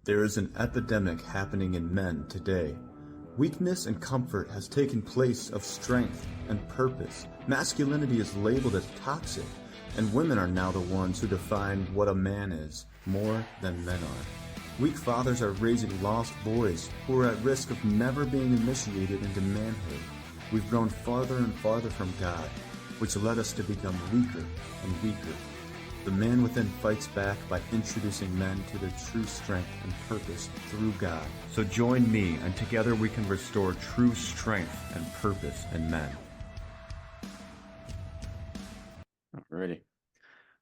There is an epidemic happening in men today. Weakness and comfort has taken place of strength and purpose. Masculinity is labeled as toxic, and women are now the ones who define what a man is, more than men are. Weak fathers are raising lost boys who are at risk of never being initiated into manhood. We've grown farther and farther from God, which led us to become weaker and weaker. The man within fights back by introducing men to their true strength and purpose through God. So join me, and together we can restore true strength and purpose in men. Alrighty.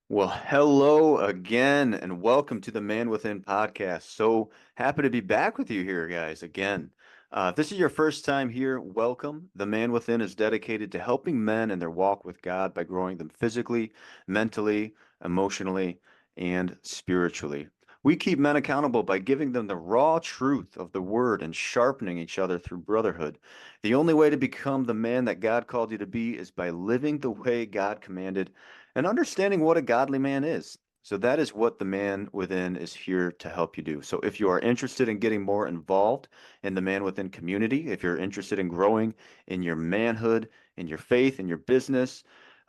Well, hello again, and welcome to the Man Within podcast. So happy to be back with you here, guys, again. If this is your first time here, welcome. The Man Within is dedicated to helping men in their walk with God by growing them physically, mentally, emotionally, and spiritually. We keep men accountable by giving them the raw truth of the word and sharpening each other through brotherhood. The only way to become the man that God called you to be is by living the way God commanded and understanding what a godly man is. So that is what the Man Within is here to help you do. So if you are interested in getting more involved in the Man Within community, if you're interested in growing in your manhood, in your faith, in your business,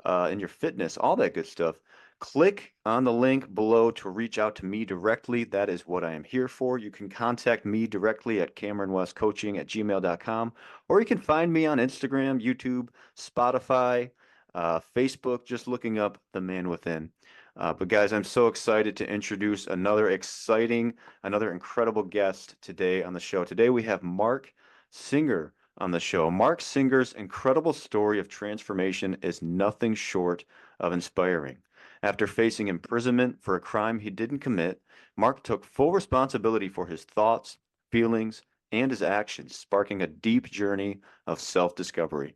in your fitness, all that good stuff, click on the link below to reach out to me directly. That is what I am here for. You can contact me directly at cameronwestcoaching@gmail.com, or you can find me on Instagram, YouTube, Spotify, Facebook, just looking up The Man Within. But guys, I'm so excited to introduce another incredible guest today on the show. Today we have Marc Singer on the show. Marc Singer's incredible story of transformation is nothing short of inspiring. After facing imprisonment for a crime he didn't commit, Marc took full responsibility for his thoughts, feelings, and his actions, sparking a deep journey of self-discovery.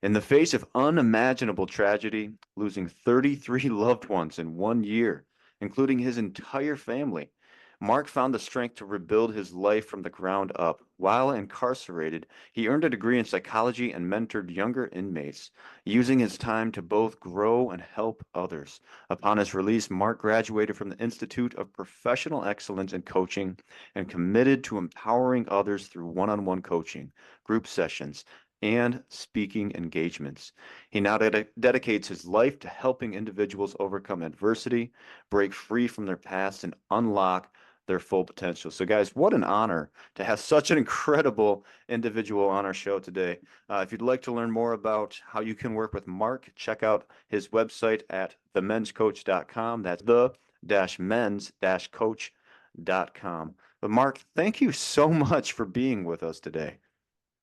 In the face of unimaginable tragedy, losing 33 loved ones in 1 year, including his entire family, Marc found the strength to rebuild his life from the ground up. While incarcerated, he earned a degree in psychology and mentored younger inmates, using his time to both grow and help others. Upon his release, Marc graduated from the Institute of Professional Excellence in Coaching and committed to empowering others through one-on-one coaching, group sessions, and speaking engagements. He now dedicates his life to helping individuals overcome adversity, break free from their past, and unlock their full potential. So guys, what an honor to have such an incredible individual on our show today. If you'd like to learn more about how you can work with Marc, check out his website at themenscoach.com. That's the-mens-coach.com. But Marc, thank you so much for being with us today.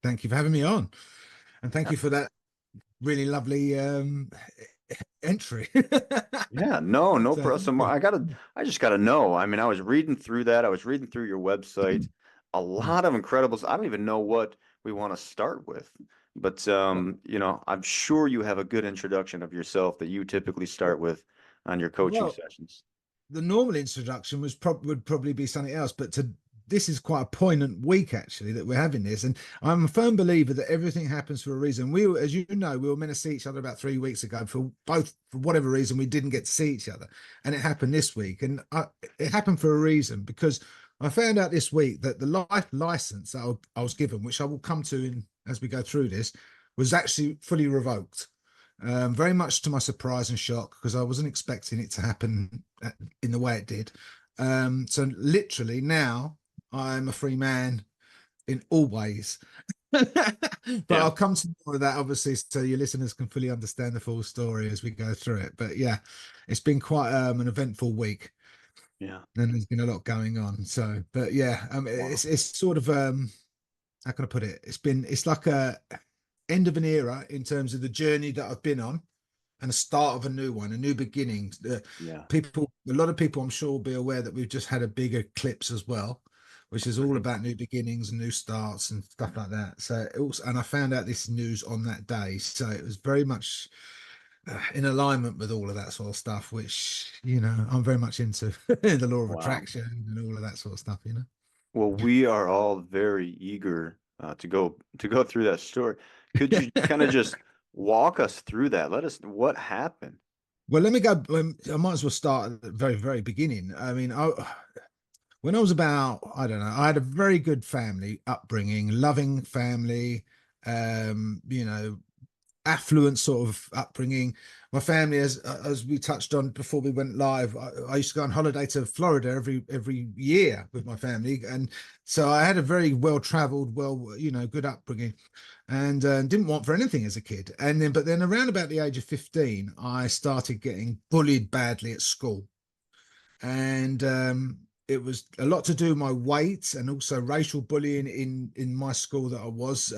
Thank you for having me on, and thank you for that really lovely entry. Yeah, no problem. I just gotta know. I mean, I was reading through that. I was reading through your website. A lot of incredibles. I don't even know what we want to start with, but I'm sure you have a good introduction of yourself that you typically start with on your coaching sessions. The normal introduction would probably be something else, but this is quite a poignant week actually that we're having this, and I'm a firm believer that everything happens for a reason. As you know, we were meant to see each other about 3 weeks ago. For whatever reason, we didn't get to see each other, and it happened this week. And it happened for a reason, because I found out this week that the life license that I was given, which I will come to as we go through this, was actually fully revoked. Very much to my surprise and shock, because I wasn't expecting it to happen in the way it did. So literally now I'm a free man in all ways. But I'll come to more of that, obviously, so your listeners can fully understand the full story as we go through it. But yeah, it's been quite an eventful week. Yeah. And there's been a lot going on. So, but yeah, it's sort of how can I put it? It's like a end of an era in terms of the journey that I've been on, and a start of a new one, a new beginning. A lot of people I'm sure will be aware that we've just had a big eclipse as well, which is all about new beginnings and new starts and stuff like that. So and I found out this news on that day, so it was very much in alignment with all of that sort of stuff, which I'm very much into the law of attraction and all of that sort of stuff. Well, we are all very eager to go through that story. Could you kind of just walk us through that? What happened? Well, let me go. I might as well start at the very, very beginning. I mean, when I was about, I don't know, I had a very good family upbringing, loving family, you know, affluent sort of upbringing. My family, as we touched on before we went live, I used to go on holiday to Florida every year with my family, and so I had a very well traveled, good upbringing, and didn't want for anything as a kid. But then around about the age of 15, I started getting bullied badly at school, and it was a lot to do with my weight and also racial bullying in my school that I was.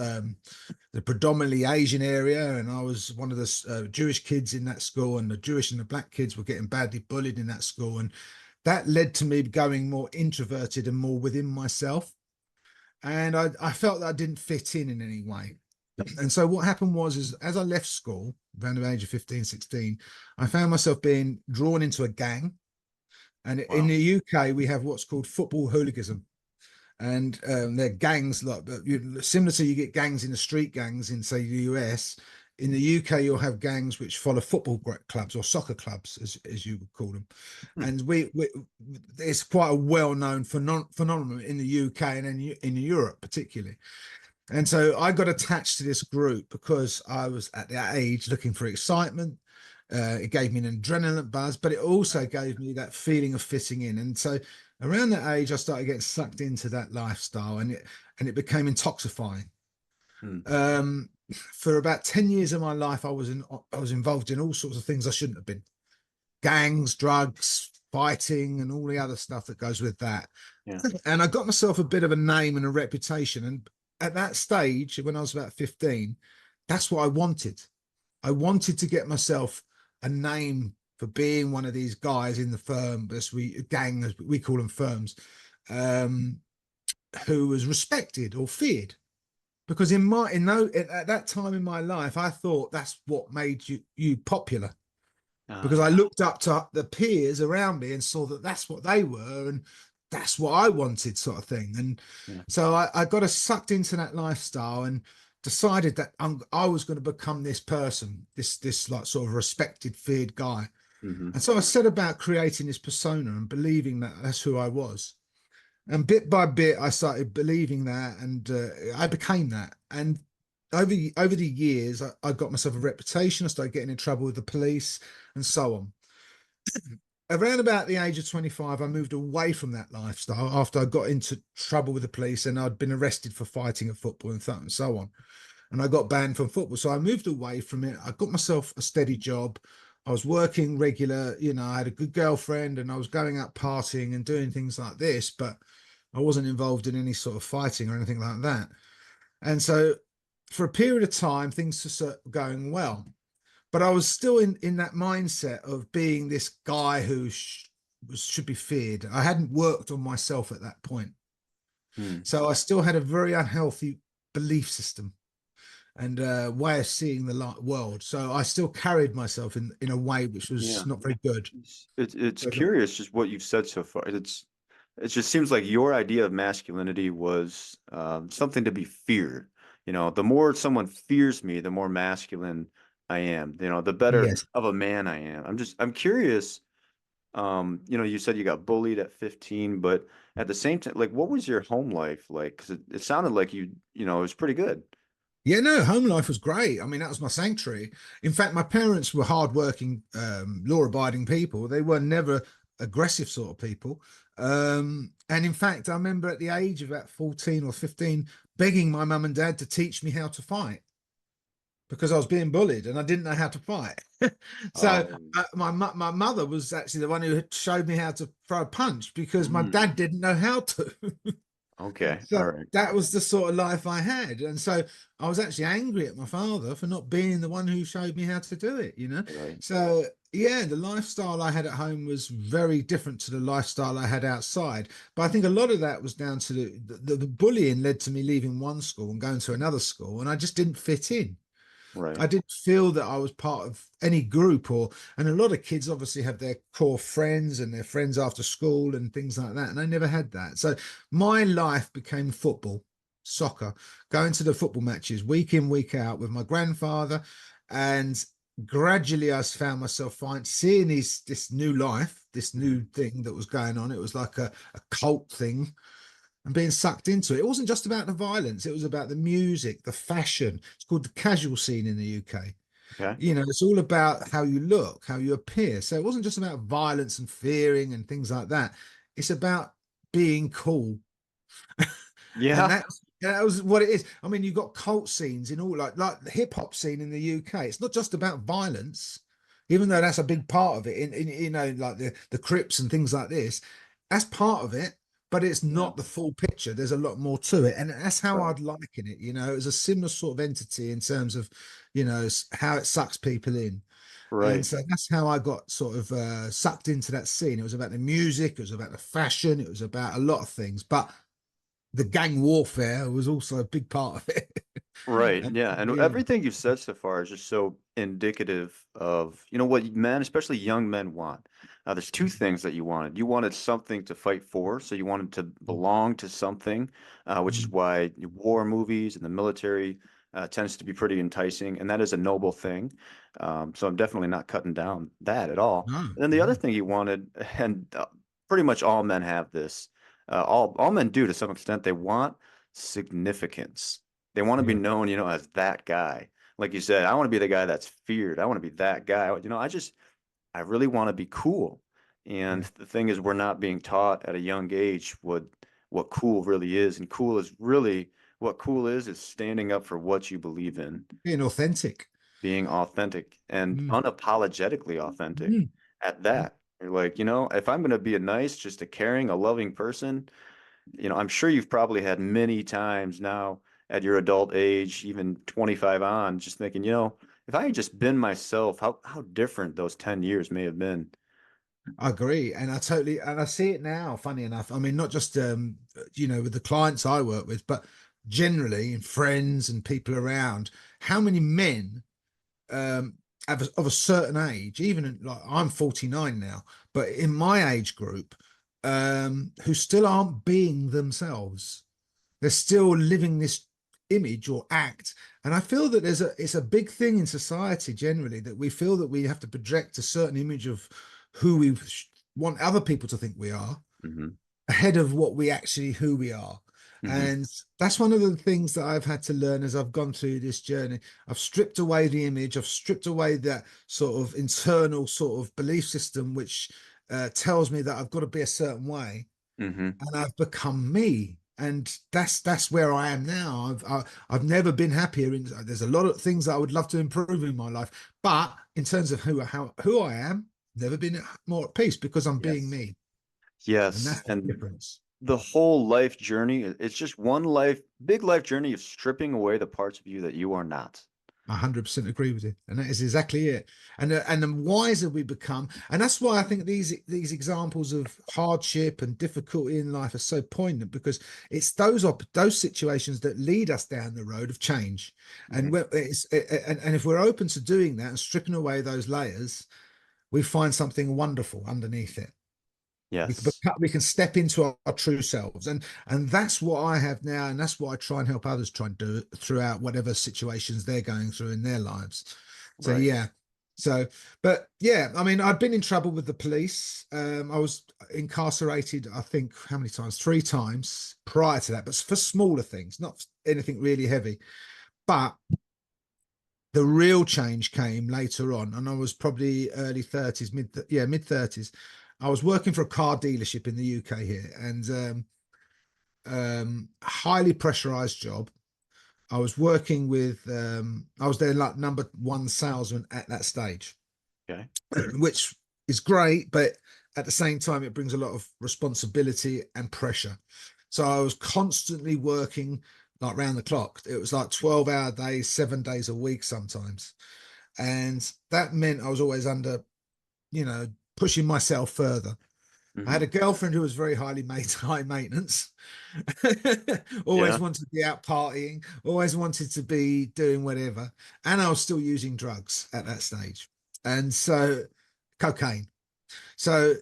The predominantly Asian area, and I was one of the Jewish kids in that school, and the Jewish and the black kids were getting badly bullied in that school, and that led to me going more introverted and more within myself, and I felt that I didn't fit in any way. And so what happened was, is as I left school around the age of 15, 16, I found myself being drawn into a gang. And in Wow. the UK, we have what's called football hooliganism, and they're gangs like similar to you get gangs in the street gangs in say the US. In the UK, you'll have gangs which follow football clubs or soccer clubs, as you would call them, Hmm. and it's quite a well-known phenomenon in the UK and in Europe particularly. And so I got attached to this group because I was at that age looking for excitement. It gave me an adrenaline buzz, but it also gave me that feeling of fitting in. And so around that age, I started getting sucked into that lifestyle, and it became intoxifying. Hmm. For about 10 years of my life, I was involved in all sorts of things I shouldn't have been: gangs, drugs, fighting, and all the other stuff that goes with that. Yeah. And I got myself a bit of a name and a reputation. And at that stage, when I was about 15, that's what I wanted. I wanted to get myself a name for being one of these guys in the firm, as we call them, firms, who was respected or feared. Because at that time in my life, I thought that's what made you popular. Because I looked up to the peers around me and saw that that's what they were, and that's what I wanted, sort of thing. And Yeah. so I got sucked into that lifestyle and decided that I was going to become this person, this like sort of respected, feared guy. Mm-hmm. And so I set about creating this persona and believing that that's who I was. And bit by bit, I started believing that, and I became that. And over the years, I got myself a reputation. I started getting in trouble with the police and so on. Around about the age of 25, I moved away from that lifestyle after I got into trouble with the police, and I'd been arrested for fighting at football and so on. And I got banned from football. So I moved away from it. I got myself a steady job. I was working regular, I had a good girlfriend, and I was going out partying and doing things like this, but I wasn't involved in any sort of fighting or anything like that. And so for a period of time, things were going well. But I was still in that mindset of being this guy who should be feared. I hadn't worked on myself at that point. Hmm. So I still had a very unhealthy belief system and way of seeing the world. So I still carried myself in a way which was not very good. It's curious just what you've said so far. It just seems like your idea of masculinity was something to be feared. The more someone fears me, the more masculine I am. The better Yes. of a man I am. I'm curious. You said you got bullied at 15, but at the same time, like, what was your home life like? Because it sounded like it was pretty good. Yeah, no, home life was great. I mean, that was my sanctuary. In fact, my parents were hardworking, law-abiding people. They were never aggressive sort of people. And in fact, I remember at the age of about 14 or 15, begging my mum and dad to teach me how to fight because I was being bullied and I didn't know how to fight. So Oh, my mother was actually the one who showed me how to throw a punch because my mm, dad didn't know how to. okay. So All right. that was the sort of life I had. And so I was actually angry at my father for not being the one who showed me how to do it. Right. So yeah, the lifestyle I had at home was very different to the lifestyle I had outside. But I think a lot of that was down to the bullying led to me leaving one school and going to another school, and I just didn't fit in. Right. I didn't feel that I was part of any group and a lot of kids obviously have their core friends and their friends after school and things like that. And I never had that. So my life became football, soccer, going to the football matches week in, week out with my grandfather. And gradually I found myself seeing this new life, this new thing that was going on. It was like a cult thing, and being sucked into it. It wasn't just about the violence, it was about the music, the fashion. It's called the casual scene in the UK. Okay. You know, it's all about how you look, how you appear. So it wasn't just about violence and fearing and things like that. It's about being cool. And Yeah. that was what it is. I mean, you've got cult scenes in all, like the hip hop scene in the UK. It's not just about violence, even though that's a big part of it. In you know, like the Crips and things like this, that's part of it. But it's Yeah. not the full picture. There's a lot more to it, and that's how Right. I'd liken it. You know, as a similar sort of entity in terms of, you know, how it sucks people in. And Right. so that's how I got sort of sucked into that scene. It was about the music, it was about the fashion, it was about a lot of things. But the gang warfare was also a big part of it. Right. And, Yeah. And yeah. everything you've said so far is just so indicative of, what men, especially young men, want. There's two things that you wanted. You wanted something to fight for, so you wanted to belong to something, which is Mm. why war movies and the military tends to be pretty enticing, and that is a noble thing. So I'm definitely not cutting down that at all. No, And then the other no, thing you wanted, and pretty much all men have this, all men do to some extent, they want significance. They want to be yeah. known, as that guy. Like you said, I want to be the guy that's feared. I want to be that guy. I really want to be cool. And Yeah. the thing is, we're not being taught at a young age what cool really is. And cool is really what cool is standing up for what you believe in, Being authentic. being authentic and Mm. unapologetically authentic Mm. at Mm. that. You're like, if I'm going to be a nice, just a caring, a loving person, I'm sure you've probably had many times now at your adult age, even 25 on, just thinking, if I had just been myself, how different those 10 years may have been. I agree. And I see it now, funny enough. I mean, not just, you know, with the clients I work with, but generally in friends and people around, how many men um, of a certain age, even like I'm 49 now, but in my age group, who still aren't being themselves. They're still living this image or act. And I feel that it's a big thing in society generally that we feel that we have to project a certain image of who we want other people to think we are Hmm. ahead of what we actually who we are. Hmm. And that's one of the things that I've had to learn as I've gone through this journey. I've stripped away the image, I've stripped away that sort of internal sort of belief system, which tells me that I've got to be a certain way, Hmm. and I've become me. And that's where I am now. I've never been happier. There's a lot of things that I would love to improve in my life, but in terms of who I am, never been more at peace because I'm being Yes. me, and Yes. that's the And difference. the whole life journey, it's just one big life journey of stripping away the parts of you that you are not. 100% agree with you, and that is exactly it. And the wiser we become, and that's why I think these examples of hardship and difficulty in life are so poignant, because it's those situations that lead us down the road of change. And Mhm. and if we're open to doing that and stripping away those layers, we find something wonderful underneath it. Yes. We can step into our true selves, and that's what I have now, and that's what I try and help others try and do throughout whatever situations they're going through in their lives. So Right. yeah, so but yeah, I mean, I've been in trouble with the police. I was incarcerated, I think, how many times? 3 times prior to that, but for smaller things, not anything really heavy. But the real change came later on, and I was probably early 30s, mid 30s. I was working for a car dealership in the UK here, and highly pressurized job. I was working with I was their like number one salesman at that stage, Okay. which is great, but at the same time it brings a lot of responsibility and pressure. So I was constantly working like round the clock. It was like 12-hour days, 7 days a week sometimes. And that meant I was always under, you know, pushing myself further. I had Hmm. a girlfriend who was very high maintenance, always Yeah. wanted to be out partying, always wanted to be doing whatever. And I was still using drugs at that stage. And so cocaine. So,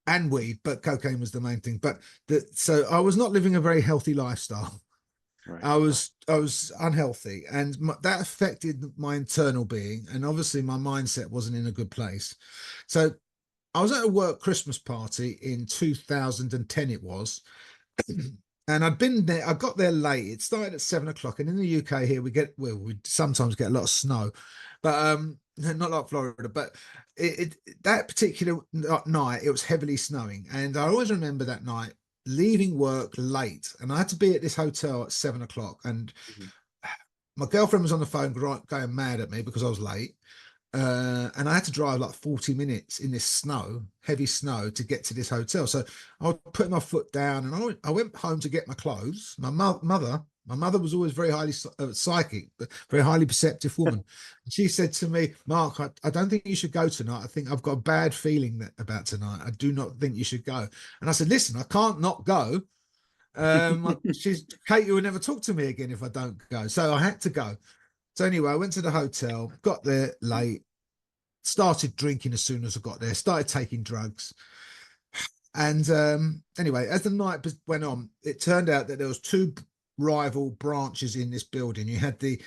and weed, but cocaine was the main thing. So I was not living a very healthy lifestyle. Right. I was unhealthy, and that affected my internal being, and obviously my mindset wasn't in a good place. So I was at a work Christmas party in 2010, it was, and I'd been there. I got there late. It started at 7 o'clock, and in the UK here we sometimes get a lot of snow, but not like Florida. But that particular night it was heavily snowing, and I always remember that night leaving work late, and I had to be at this hotel at 7 o'clock, and Mhm. my girlfriend was on the phone going mad at me because I was late. And I had to drive like 40 minutes in this snow, heavy snow, to get to this hotel. So I was putting my foot down, and I went home to get my clothes. My mother was always very highly psychic, but very highly perceptive woman. She said to me, Mark, I don't think you should go tonight. I think I've got a bad feeling about tonight. I do not think you should go. And I said, listen, I can't not go. She's Katie will never talk to me again if I don't go. So I had to go. So anyway, I went to the hotel, got there late, started drinking as soon as I got there, started taking drugs. And anyway, as the night went on, it turned out that there was two rival branches in this building. You had the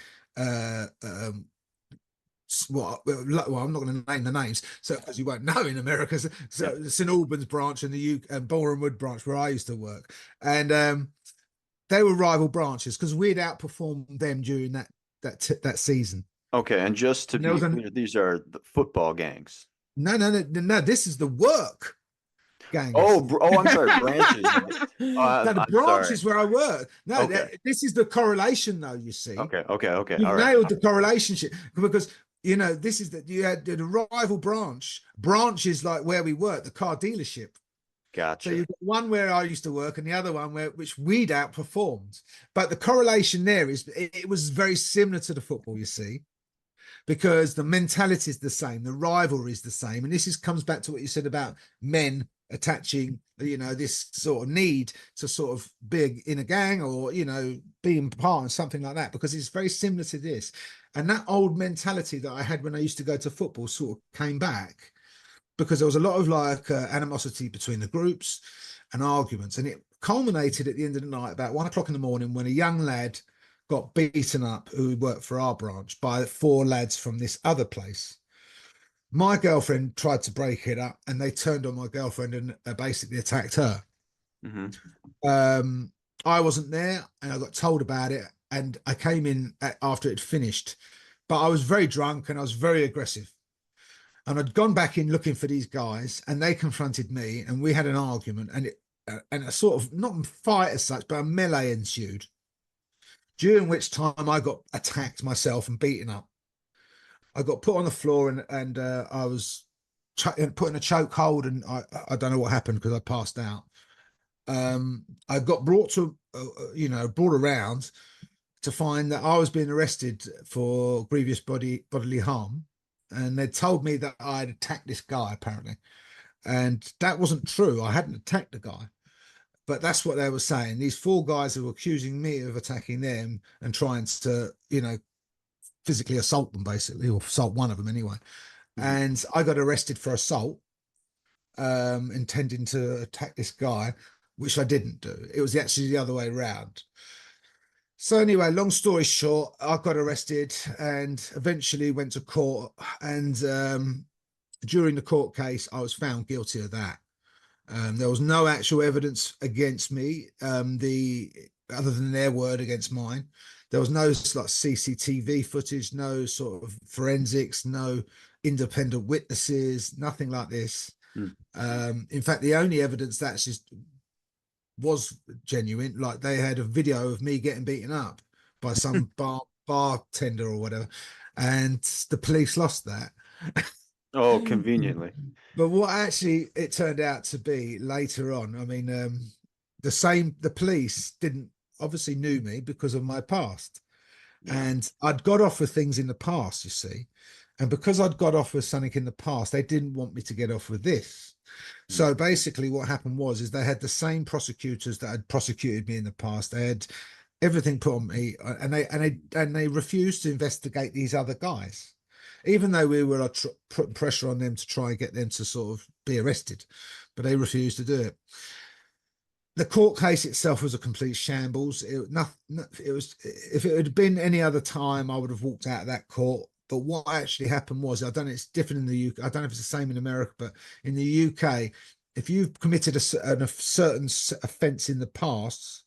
well, I'm not going to name the names, so because you won't know in America. So the St Albans branch and the Boreham Wood branch, where I used to work, and they were rival branches because we'd outperformed them during that season. Okay, and just to And there be was clear, these are the football gangs. no. This is the work gangs. Oh, I'm sorry, branches. Now the I'm branch sorry. is where I work. No, Okay. this is the correlation, though. You see, Okay. you've All right. nailed the correlation because this is that you had the rival branch. Branch is like where we work, the car dealership. So Gotcha. you've got one where I used to work and the other one which we'd outperformed. But the correlation there is it was very similar to the football, you see, because the mentality is the same, the rivalry is the same. And comes back to what you said about men attaching, this sort of need to sort of be in a gang or, being part of something like that, because it's very similar to this. And that old mentality that I had when I used to go to football sort of came back, because there was a lot of animosity between the groups and arguments. And it culminated at the end of the night about 1 o'clock in the morning when a young lad got beaten up who worked for our branch by 4 lads from this other place. My girlfriend tried to break it up, and they turned on my girlfriend and basically attacked her. Mm-hmm. I wasn't there, and I got told about it, and I came in after it finished. But I was very drunk and I was very aggressive. And I'd gone back in looking for these guys, and they confronted me, and we had an argument, and a sort of not a fight as such, but a melee ensued. During which time I got attacked myself and beaten up. I got put on the floor, and I was put in a choke hold, and I don't know what happened because I passed out. I got brought around to find that I was being arrested for grievous bodily harm. And they told me that I'd attacked this guy, apparently. And that wasn't true. I hadn't attacked the guy. But that's what they were saying. These 4 guys who were accusing me of attacking them and trying to, physically assault them, basically, or assault one of them anyway. Mm-hmm. And I got arrested for assault, intending to attack this guy, which I didn't do. It was actually the other way around. So anyway, long story short, I got arrested and eventually went to court. And during the court case, I was found guilty of that. There was no actual evidence against me, other than their word against mine. There was no CCTV footage, no sort of forensics, no independent witnesses, nothing like this. In fact, the only evidence that was genuine, like they had a video of me getting beaten up by some bartender or whatever, and the police lost that. Oh, conveniently. But what actually it turned out to be later on, I mean, the police didn't obviously knew me because of my past. Yeah. And I'd got off with things in the past, you see. And because I'd got off with something in the past, they didn't want me to get off with this. So basically what happened is they had the same prosecutors that had prosecuted me in the past. They had everything put on me, and they refused to investigate these other guys, even though we were putting pressure on them to try and get them to sort of be arrested, but they refused to do it. the court case itself was a complete shambles. It was, if it had been any other time, I would have walked out of that court. But what actually happened was, I don't know, it's different in the UK. I don't know if it's the same in America, but in the UK, if you've committed a certain offence in the past,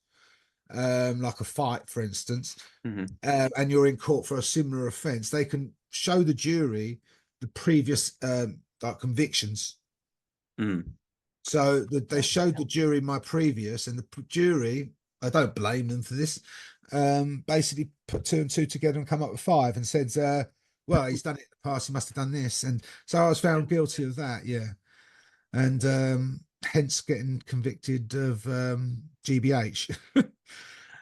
like a fight, for instance, and you're in court for a similar offence, they can show the jury the previous like convictions. So they showed the jury my previous, and the jury, I don't blame them for this, basically put 2 and 2 together and come up with 5 and said, well, he's done it in the past, he must have done this. And so I was found guilty of that, yeah. And hence getting convicted of GBH.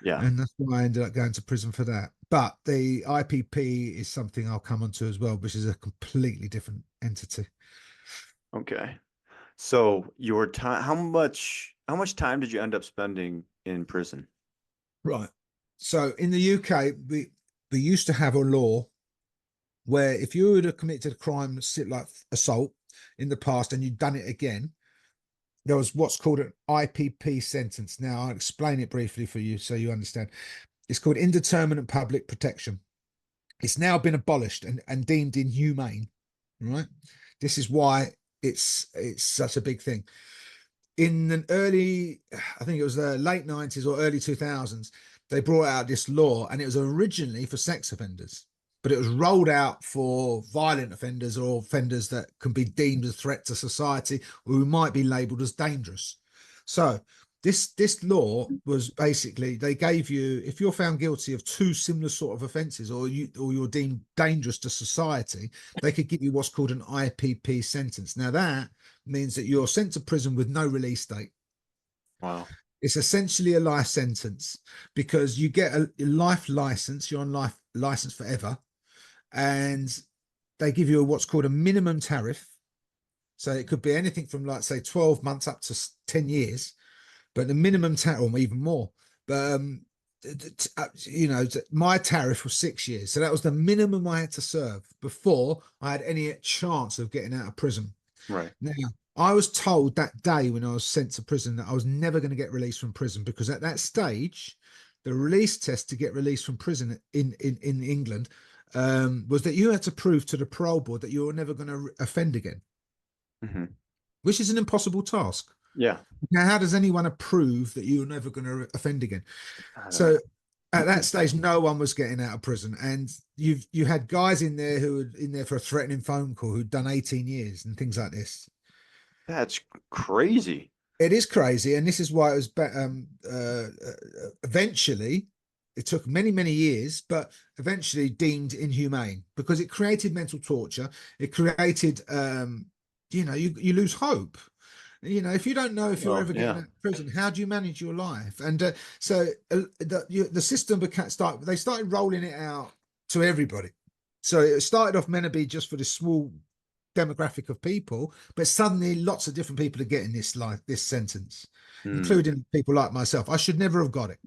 Yeah. And that's why I ended up going to prison for that. But the IPP is something I'll come onto as well, which is a completely different entity. Okay. So your time, how much time did you end up spending in prison? Right. So in the UK, we used to have a law where if you would have committed a crime like assault in the past and you'd done it again, there was what's called an IPP sentence. Now, I'll explain it briefly for you so you understand. It's called indeterminate public protection. It's now been abolished and deemed inhumane, right? This is why it's such a big thing. In the early, I think it was the late 90s or early 2000s, they brought out this law, and it was originally for sex offenders, but it was rolled out for violent offenders or offenders that can be deemed a threat to society or who might be labelled as dangerous. So this law was basically, they gave you, if you're found guilty of 2 similar sort of offences or you're deemed dangerous to society, they could give you what's called an IPP sentence. Now that means that you're sent to prison with no release date. Wow. It's essentially a life sentence because you get a life license. You're on life license forever. And they give you what's called a minimum tariff. So it could be anything from, like, say, 12 months up to 10 years, but the minimum tariff, or even more. But, you know, my tariff was 6 years. So that was the minimum I had to serve before I had any chance of getting out of prison. Right. Now, I was told that day when I was sent to prison that I was never going to get released from prison, because at that stage, the release test to get released from prison in England was that you had to prove to the parole board that you were never going to offend again, which is an impossible task. Yeah. Now, how does anyone prove that you're never going to offend again? So at that stage, no one was getting out of prison, and you had guys in there who were in there for a threatening phone call who'd done 18 years and things like this. That's crazy. It is crazy, and this is why it was eventually, it took many, many years, but eventually deemed inhumane because it created mental torture. It created, you know, you lose hope. You know, if you don't know if you're ever getting out of prison, how do you manage your life? And so the system they started rolling it out to everybody. So it started off meant to be just for the small demographic of people, but suddenly lots of different people are getting this sentence, including people like myself. I should never have got it,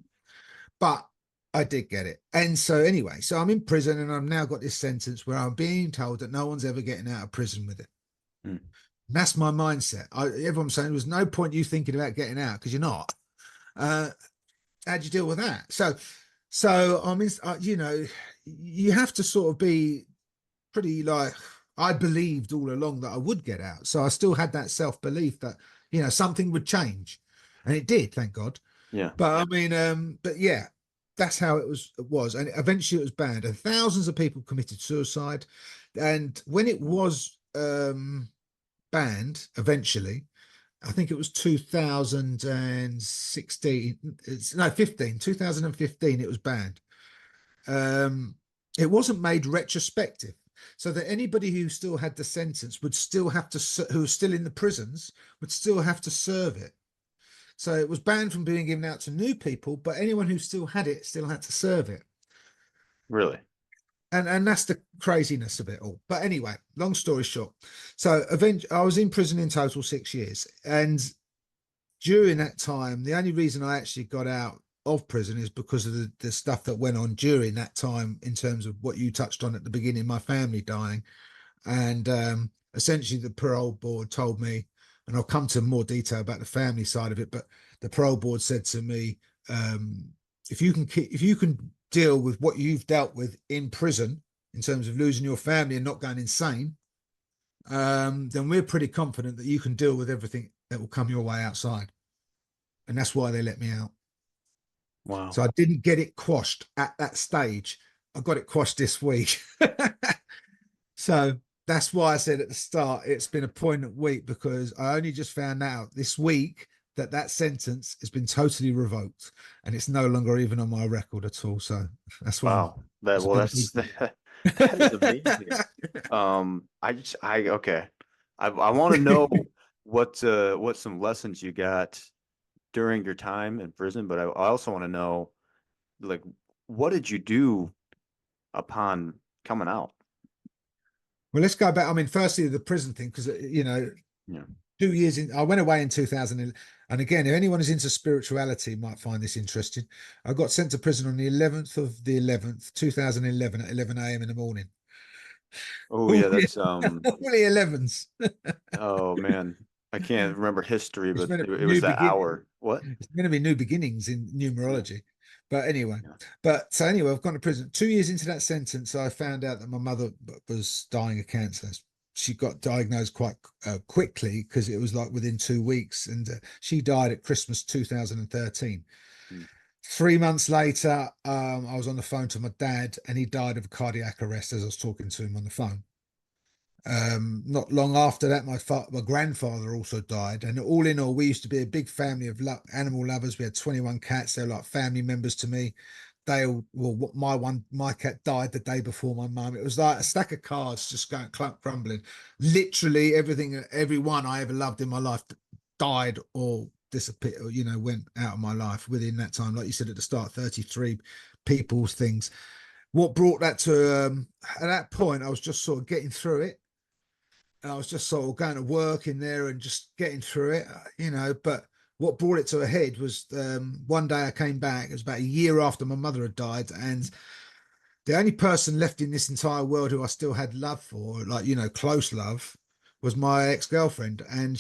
but I did get it. And so anyway, so I'm in prison, and I've now got this sentence where I'm being told that no one's ever getting out of prison with it. And that's my mindset. Everyone's saying there's no point you thinking about getting out because you're not. How do you deal with that? So I'm in, you know, you have to sort of be pretty, like, I believed all along that I would get out. So I still had that self-belief that, you know, something would change, and it did, thank God. Yeah. But I mean, but yeah, that's how it was. And eventually it was banned, and thousands of people committed suicide. And when it was banned, eventually, I think it was 2016, 2015, it was banned. It wasn't made retrospective, so that anybody who still had the sentence would still have to, who was still in the prisons, would still have to serve it. So it was banned from being given out to new people, but anyone who still had it still had to serve it. Really? And that's the craziness of it all. But anyway, long story short, so eventually I was in prison in total 6 years. And during that time, the only reason I actually got out of prison is because of the stuff that went on during that time, in terms of what you touched on at the beginning, my family dying. And essentially the parole board told me, and I'll come to more detail about the family side of it, but the parole board said to me, if you can deal with what you've dealt with in prison in terms of losing your family and not going insane, then we're pretty confident that you can deal with everything that will come your way outside. And that's why they let me out. Wow. So I didn't get it quashed at that stage. I got it quashed this week. So that's why I said at the start, it's been a poignant week, because I only just found out this week that that sentence has been totally revoked and it's no longer even on my record at all. So that's why. Wow. That, well, that's that is amazing. Okay. I want to know what some lessons you got during your time in prison, but I also want to know, like, what did you do upon coming out? Well, let's go back. I mean, firstly, the prison thing, because, Yeah. 2 years in, I went away in 2000. And again, if anyone is into spirituality might find this interesting. I got sent to prison on the 11th of the 11th, 2011 at 11 a.m. in the morning. Oh All yeah, the, that's all the 11s. oh man. I can't remember history, It's but meant to it be was new that begin. hour. What? It's going to be new beginnings in Yeah. numerology. But anyway, Yeah. so anyway, I've gone to prison. 2 years into that sentence, I found out that my mother was dying of cancer. She got diagnosed quite quickly, because it was like within 2 weeks, and she died at Christmas 2013. Mm. 3 months later, I was on the phone to my dad, and he died of a cardiac arrest as I was talking to him on the phone. Not long after that, my grandfather also died, and all in all, we used to be a big family of animal lovers. We had 21 cats. They were like family members to me. They all, well, my cat died the day before my mum. It was like a stack of cards just going crumbling. Literally everything, everyone I ever loved in my life died or disappeared, or, went out of my life within that time. Like you said at the start, 33 people's things. What brought that to, at that point, I was just sort of getting through it. And I was just sort of going to work in there and just getting through it. But what brought it to a head was, one day I came back. It was about a year after my mother had died, and the only person left in this entire world who I still had love for, like, close love, was my ex-girlfriend. And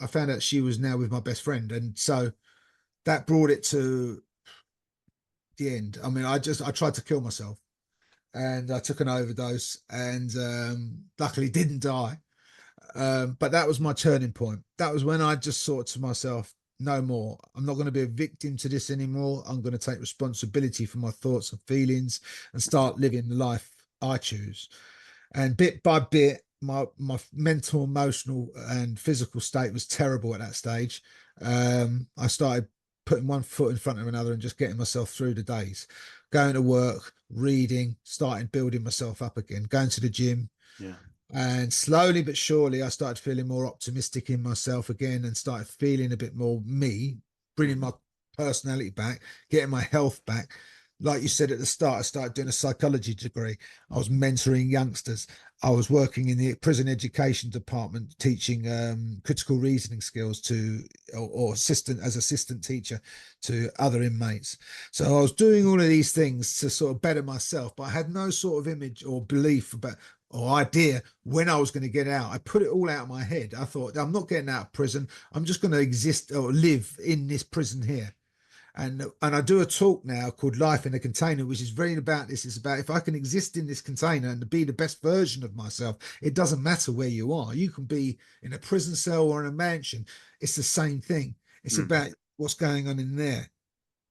I found out she was now with my best friend, and so that brought it to the end. I mean, I tried to kill myself, and I took an overdose, and luckily didn't die. But that was my turning point. That was when I just thought to myself, no more. I'm not going to be a victim to this anymore. I'm going to take responsibility for my thoughts and feelings and start living the life I choose. And bit by bit, my mental, emotional, and physical state was terrible at that stage. I started putting one foot in front of another and just getting myself through the days, going to work, reading, starting building myself up again, going to the gym. Yeah. And slowly but surely, I started feeling more optimistic in myself again, and started feeling a bit more me, bringing my personality back, getting my health back. Like you said at the start, I started doing a psychology degree. I was mentoring youngsters. I was working in the prison education department, teaching critical reasoning skills or assistant teacher to other inmates. So I was doing all of these things to sort of better myself, but I had no sort of image or belief about or idea when I was going to get out. I put it all out of my head. I thought, I'm not getting out of prison. I'm just going to exist or live in this prison here. And I do a talk now called Life in a Container, which is very about this. It's about, if I can exist in this container and be the best version of myself, it doesn't matter where you are. You can be in a prison cell or in a mansion. It's the same thing. It's about what's going on in there.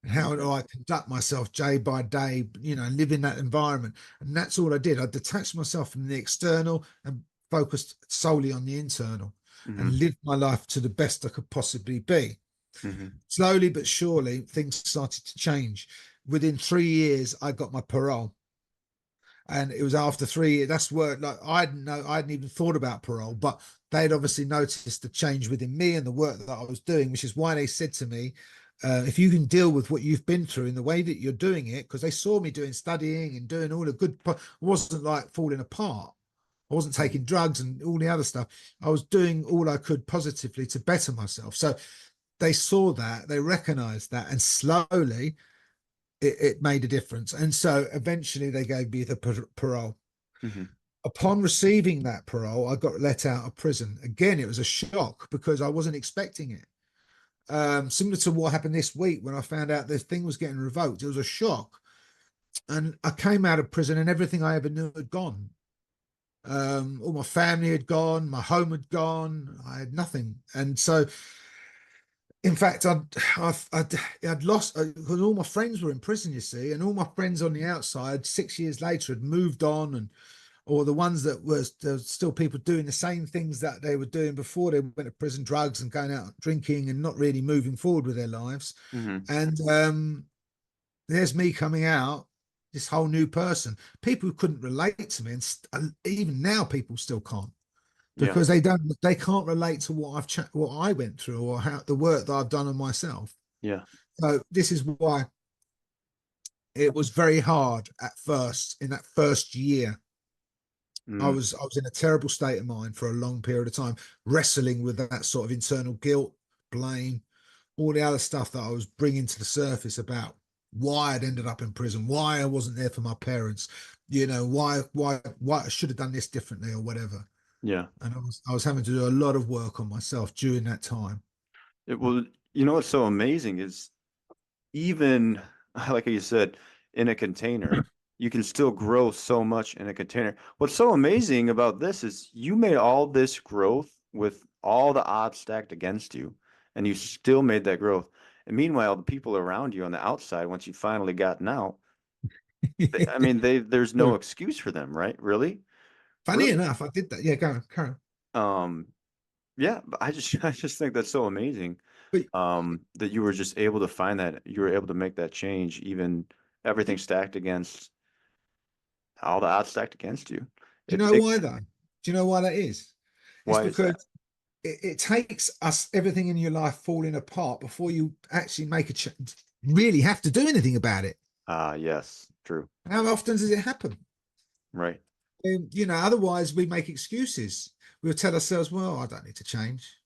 And how do I conduct myself day by day, live in that environment? And that's all I did. I detached myself from the external and focused solely on the internal, and lived my life to the best I could possibly be. Slowly but surely, things started to change. Within 3 years, I got my parole. And it was after 3 years. That's where, like, I hadn't even thought about parole, but they'd obviously noticed the change within me and the work that I was doing, which is why they said to me, if you can deal with what you've been through in the way that you're doing it, because they saw me studying and doing all the good, it wasn't like falling apart. I wasn't taking drugs and all the other stuff. I was doing all I could positively to better myself. So they saw that, they recognized that, and slowly it made a difference. And so eventually they gave me the parole. Upon receiving that parole, I got let out of prison. Again, it was a shock because I wasn't expecting it. similar to what happened this week when I found out this thing was getting revoked. It was a shock. And I came out of prison and everything I ever knew had gone. All my family had gone, my home had gone, I had nothing. And so, in fact, I'd lost, because all my friends were in prison, you see, and all my friends on the outside 6 years later had moved on, and or the ones that was there's still people doing the same things that they were doing before they went to prison, drugs and going out drinking and not really moving forward with their lives. Mm-hmm. And there's me coming out, this whole new person. People who couldn't relate to me, and even now people still can't, Yeah. because they can't relate to what I went through, or how the work that I've done on myself. Yeah. So this is why it was very hard at first. In that first year, I Mm. was in a terrible state of mind for a long period of time, wrestling with that sort of internal guilt, blame, all the other stuff that I was bringing to the surface about why I'd ended up in prison, why I wasn't there for my parents, why I should have done this differently or whatever. Yeah. And I was having to do a lot of work on myself during that time. It will, what's so amazing is, even like you said, in a container, you can still grow so much in a container. What's so amazing about this is you made all this growth with all the odds stacked against you, and you still made that growth. And meanwhile, the people around you on the outside, once you finally gotten out, I mean, there's no excuse for them, right? Really? Funny Really? enough, I did that. Yeah, go on, Karen. Yeah, but I just think that's so amazing. But That you were just able to find that, you were able to make that change, even everything stacked against, all the odds stacked against you. do you It know takes, why though? Do you know why that is? It's why is because that? it takes us everything in your life falling apart before you actually really have to do anything about it. Ah, yes, true. How often does it happen? Right, Otherwise we make excuses. We'll tell ourselves, well, I don't need to change.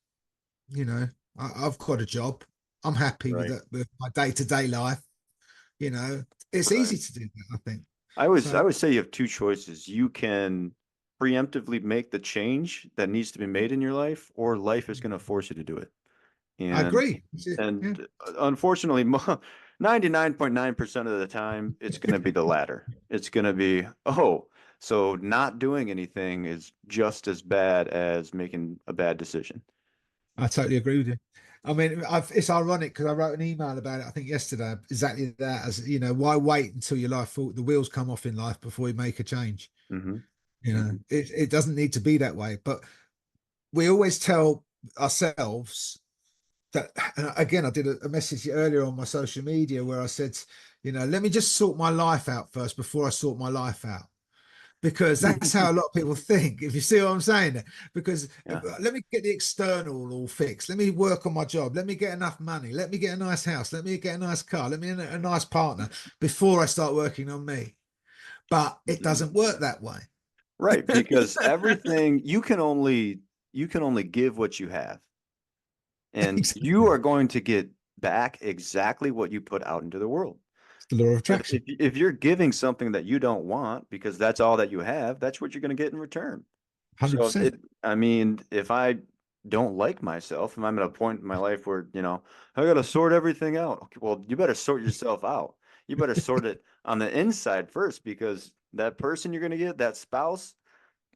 I've got a job. I'm happy with right, it, with my day-to-day life. It's right. easy to do that, I think. I So would say you have two choices. You can preemptively make the change that needs to be made in your life, or life is going to force you to do it. I And agree. Yeah, unfortunately, 99.9% of the time, it's going to be the latter. It's going to be, oh, so not doing anything is just as bad as making a bad decision. I totally agree with you. I mean, it's ironic because I wrote an email about it, I think yesterday, exactly that. As why wait until your the wheels come off in life before you make a change? Hmm. It doesn't need to be that way. But we always tell ourselves that, and again, I did a message earlier on my social media where I said, let me just sort my life out first before I sort my life out. Because that's how a lot of people think, if you see what I'm saying. Because Yeah. let me get the external all fixed. Let me work on my job. Let me get enough money. Let me get a nice house. Let me get a nice car. Let me get a nice partner before I start working on me. But it doesn't work that way. Right, because everything you can only give what you have, and you Exactly. are going to get back exactly what you put out into the world. It's the law of If attraction. if you're giving something that you don't want because that's all that you have, that's what you're going to get in return. So 100%. I mean, if I don't like myself, if I'm at a point in my life where, I got to sort everything out. Okay, well, you better sort yourself out. You better sort it on the inside first, because that person you're going to get, that spouse,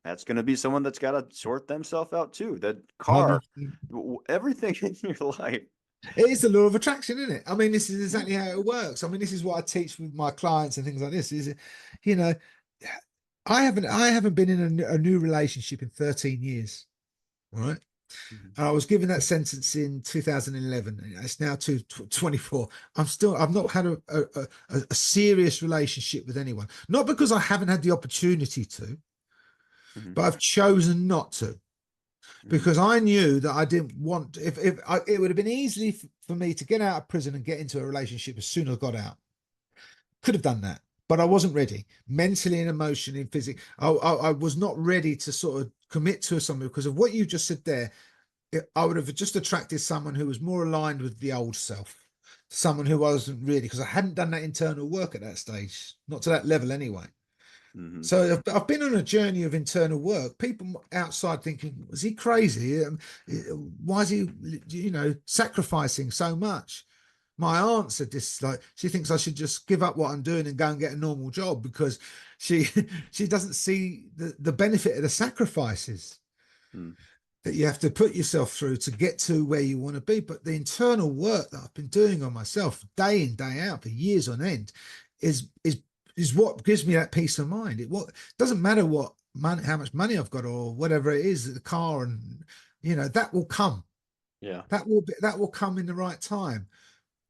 that's going to be someone that's got to sort themselves out too. That car, 100%. everything in your life. It is the law of attraction, isn't it? I mean, this is Yeah. exactly how it works. I mean, this is what I teach with my clients and things like this. You know, I haven't been in a new relationship in 13 years, right? Mhm. And I was given that sentence in 2011. It's now 24. I've not had a serious relationship with anyone. Not because I haven't had the opportunity to, Mhm. but I've chosen not to, Mhm. because I knew that I didn't want. It would have been easy for me to get out of prison and get into a relationship as soon as I got out. Could have done that, but I wasn't ready mentally and emotionally and physically. I was not ready to sort of commit to something because of what you just said there. I would have just attracted someone who was more aligned with the old self, someone who wasn't really, because I hadn't done that internal work at that stage, not to that level anyway. Hmm. So I've been on a journey of internal work. People outside thinking, was he crazy? Why is he, sacrificing so much? My aunt said this, like, she thinks I should just give up what I'm doing and go and get a normal job because she she doesn't see the benefit of the sacrifices Mm. that you have to put yourself through to get to where you want to be. But the internal work that I've been doing on myself day in, day out for years on end is what gives me that peace of mind. It doesn't matter what money, how much money I've got or whatever it is, the car, and that will come. Yeah. That will come in the right time.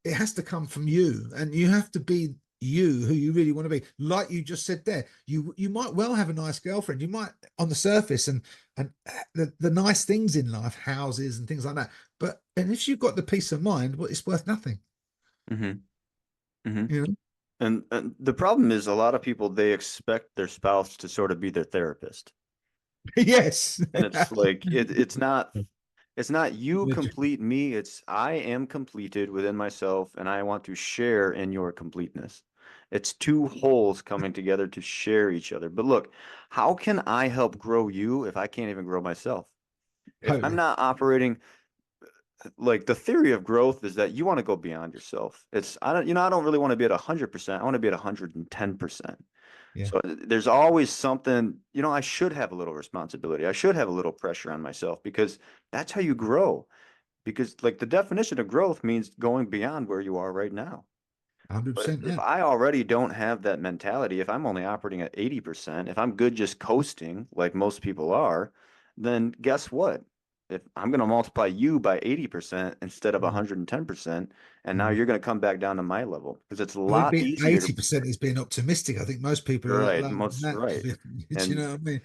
It has to come from you, and you have to be you who you really want to be. Like you just said there, you might well have a nice girlfriend, you might on the surface, and the nice things in life, houses and things like that, and if you've got the peace of mind, well, it's worth nothing. Hmm. Hmm. you know And the problem is a lot of people, they expect their spouse to sort of be their therapist. Yes. And it's like it's not you complete me, it's I am completed within myself and I want to share in your completeness. It's two wholes coming together to share each other. But look, how can I help grow you if I can't even grow myself? If I'm Totally. not operating like the theory of growth is that you want to go beyond yourself. It's I don't really want to be at 100%. I want to be at 110%. Yeah, So there's always something, I should have a little responsibility. I should have a little pressure on myself because that's how you grow. Because like the definition of growth means going beyond where you are right now. But 100%. if Yeah. I already don't have that mentality, if I'm only operating at 80%, if I'm good just coasting like most people are, then guess what? If I'm going to multiply you by 80% instead of Mm, 110%, and now mm. you're going to come back down to my level because it's a I think lot being easier to, 80% is being optimistic. I think most people are a lot right, lower than most that. right. Do you And know what I mean?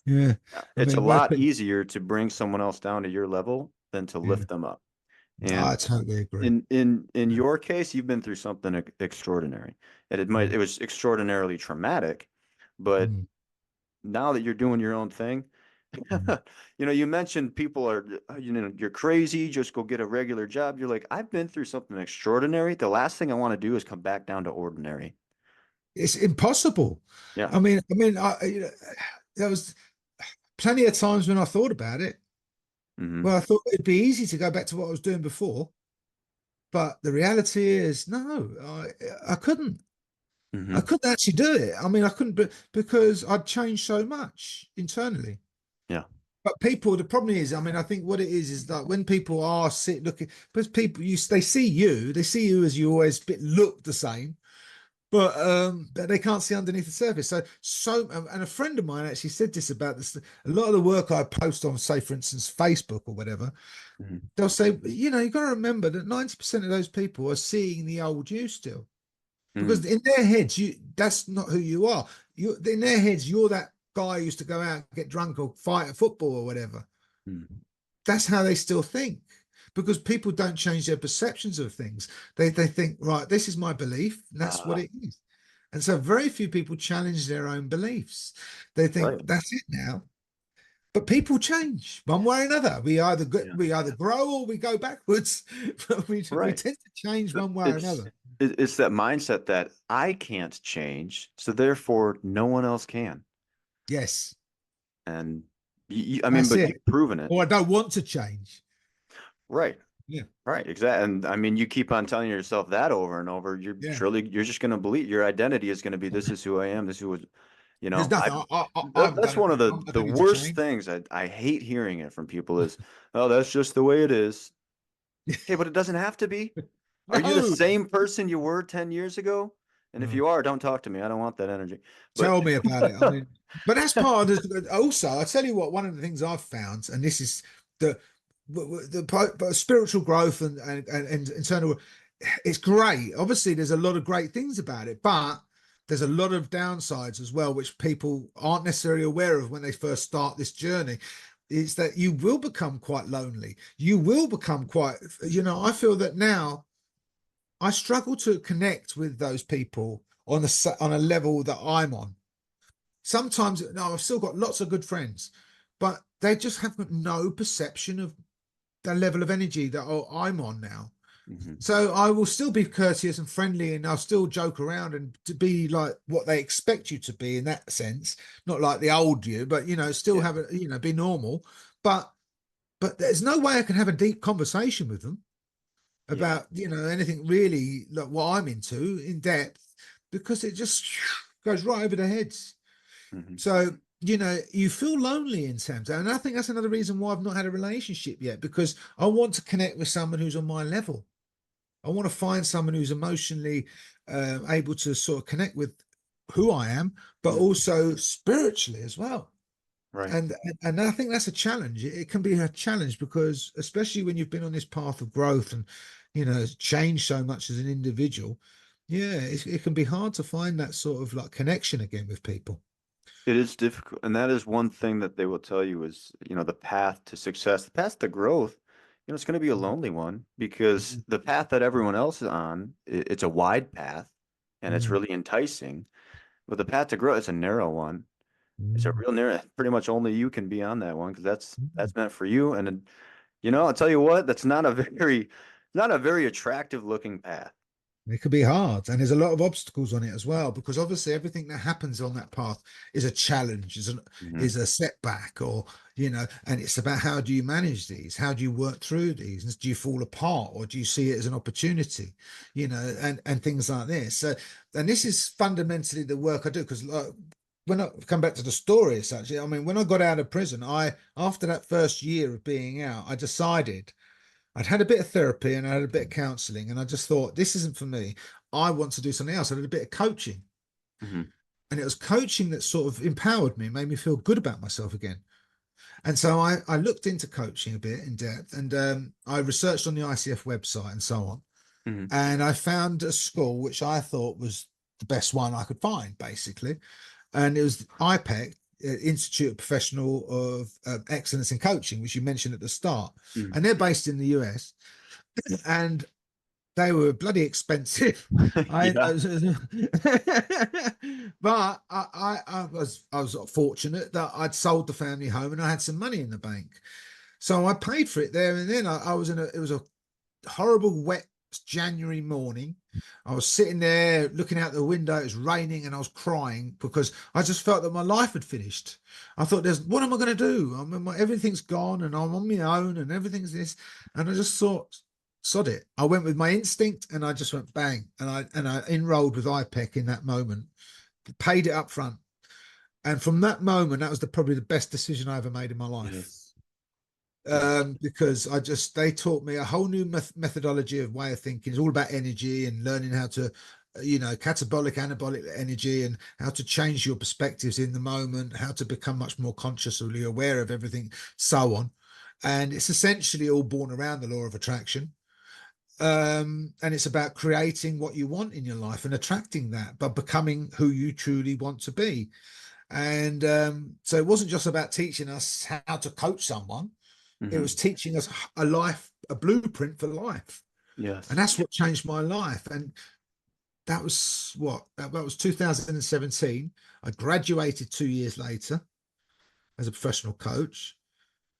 Yeah. I it's a mean, most lot people, easier to bring someone else down to your level than to yeah. lift them up. I And totally agree. in your case, you've been through something extraordinary. And it Mm, was extraordinarily traumatic, but mm, now that you're doing your own thing, mm. you mentioned people are, you're crazy, just go get a regular job. You're like, I've been through something extraordinary. The last thing I want to do is come back down to ordinary. It's impossible. Yeah. There was plenty of times when I thought about it. Hmm. Well, I thought it'd be easy to go back to what I was doing before, but the reality is, no, I couldn't. I Hmm. couldn't actually do it. I mean, I couldn't because I'd changed so much internally. Yeah. But people, the problem is, I mean, I think what it is that when people are looking, because people, they see you as you always look the same, but they can't see underneath the surface. And a friend of mine actually said this about this. A lot of the work I post on, say, for instance, Facebook or whatever, Hmm. they'll say, you got to remember that 90% of those people are seeing the old you still, Hmm. because in their heads, that's not who you are. In their heads, you're that guy who used to go out and get drunk or fight at football or whatever. Hmm. That's how they still think, because people don't change their perceptions of things. They think, right, this is my belief, and that's what Uh, it is. And so very few people challenge their own beliefs. They think right. that's it now. But people change one way or another. Yeah. We either grow or we go backwards. But we Right. tend to change one way or It's another. it's that mindset that I can't change, so therefore no one else can. Yes, And I mean, that's but it. you've proven it. Or I don't want to change. Right. Yeah, Right. Exactly. And I mean, you keep on telling yourself that over and over. yeah. You're just going to believe your identity is going to be, this is who I am. This is who, There's I, nothing. I've that's done it. one of I the don't need to worst change. things. I hate hearing it from people is, oh, that's just the way it is. Hey, but it doesn't have to be. Are you the No. same person you were 10 years ago? And if No. you are, don't talk to me. I don't want that energy. But Tell me about it. I mean, but that's part of the. Also, I tell you what. One of the things I've found, and this is the spiritual growth and internal. It's great. Obviously, there's a lot of great things about it, but there's a lot of downsides as well, which people aren't necessarily aware of when they first start this journey. Is that you will become quite lonely. You will become quite. I feel that now I struggle to connect with those people on a level that I'm on. Sometimes, no, I've still got lots of good friends, but they just have no perception of the level of energy that I'm on now. So I will still be courteous and friendly, and I'll still joke around and to be like what they expect you to be in that sense, not like the old you, but still Yeah. have a be normal. But there's no way I can have a deep conversation with them Yeah. about anything really like what I'm into in depth, because it just goes right over their heads. Mhm. So you feel lonely in Sam's, and I think that's another reason why I've not had a relationship yet, because I want to connect with someone who's on my level. I want to find someone who's emotionally able to sort of connect with who I am, but Mhm. also spiritually as well. Right. And I think that's a challenge. It can be a challenge because, especially when you've been on this path of growth and changed so much as an individual, yeah, it can be hard to find that sort of like connection again with people. It is difficult. And that is one thing that they will tell you is, the path to success, the path to growth, it's going to be a lonely one because Mm, the path that everyone else is on, it's a wide path and it's mm, really enticing. But the path to growth, it's a narrow one. It's a mm, real narrow, pretty much only you can be on that one because that's mm. meant for you. And I'll tell you what, that's not a very attractive looking path. It could be hard, and there's a lot of obstacles on it as well, because obviously everything that happens on that path is a challenge, Mhm. is a setback, or and it's about how do you manage these, how do you work through these, and do you fall apart, or do you see it as an opportunity, and things like this. So, and this is fundamentally the work I do, because when I come back to the story, it's actually, I mean, when I got out of prison, after that first year of being out, I decided. I'd had a bit of therapy and I had a bit of counseling, and I just thought, this isn't for me. I want to do something else. I did a bit of coaching, Mhm. and it was coaching that sort of empowered me, made me feel good about myself again. And so I looked into coaching a bit in depth, and I researched on the ICF website and so on. Mhm. And I found a school which I thought was the best one I could find, basically. And it was IPEC, Institute of Professional of Excellence in Coaching, which you mentioned at the start. Mhm. And they're based in the US. And they were bloody expensive. Yeah. But I was fortunate that I'd sold the family home and I had some money in the bank, so I paid for it there and then. I was it was a horrible wet January morning. I was sitting there looking out the window. It was raining and I was crying because I just felt that my life had finished. I thought, what am I going to do? I mean, everything's gone and I'm on my own and everything's this. And I just thought, sod it. I went with my instinct and I just went bang. And I enrolled with IPEC in that moment, paid it up front. And from that moment, that was probably the best decision I ever made in my life. Yes. Yes. Because they taught me a whole new methodology of way of thinking. It's all about energy and learning how to, catabolic, anabolic energy, and how to change your perspectives in the moment, how to become much more consciously aware of everything, so on. And it's essentially all born around the law of attraction. And it's about creating what you want in your life and attracting that by becoming who you truly want to be. And so it wasn't just about teaching us how to coach someone. It Mhm. was teaching us a blueprint for life. And Yes. that's what changed my life. And that was that was 2017. I graduated 2 years later as a professional coach.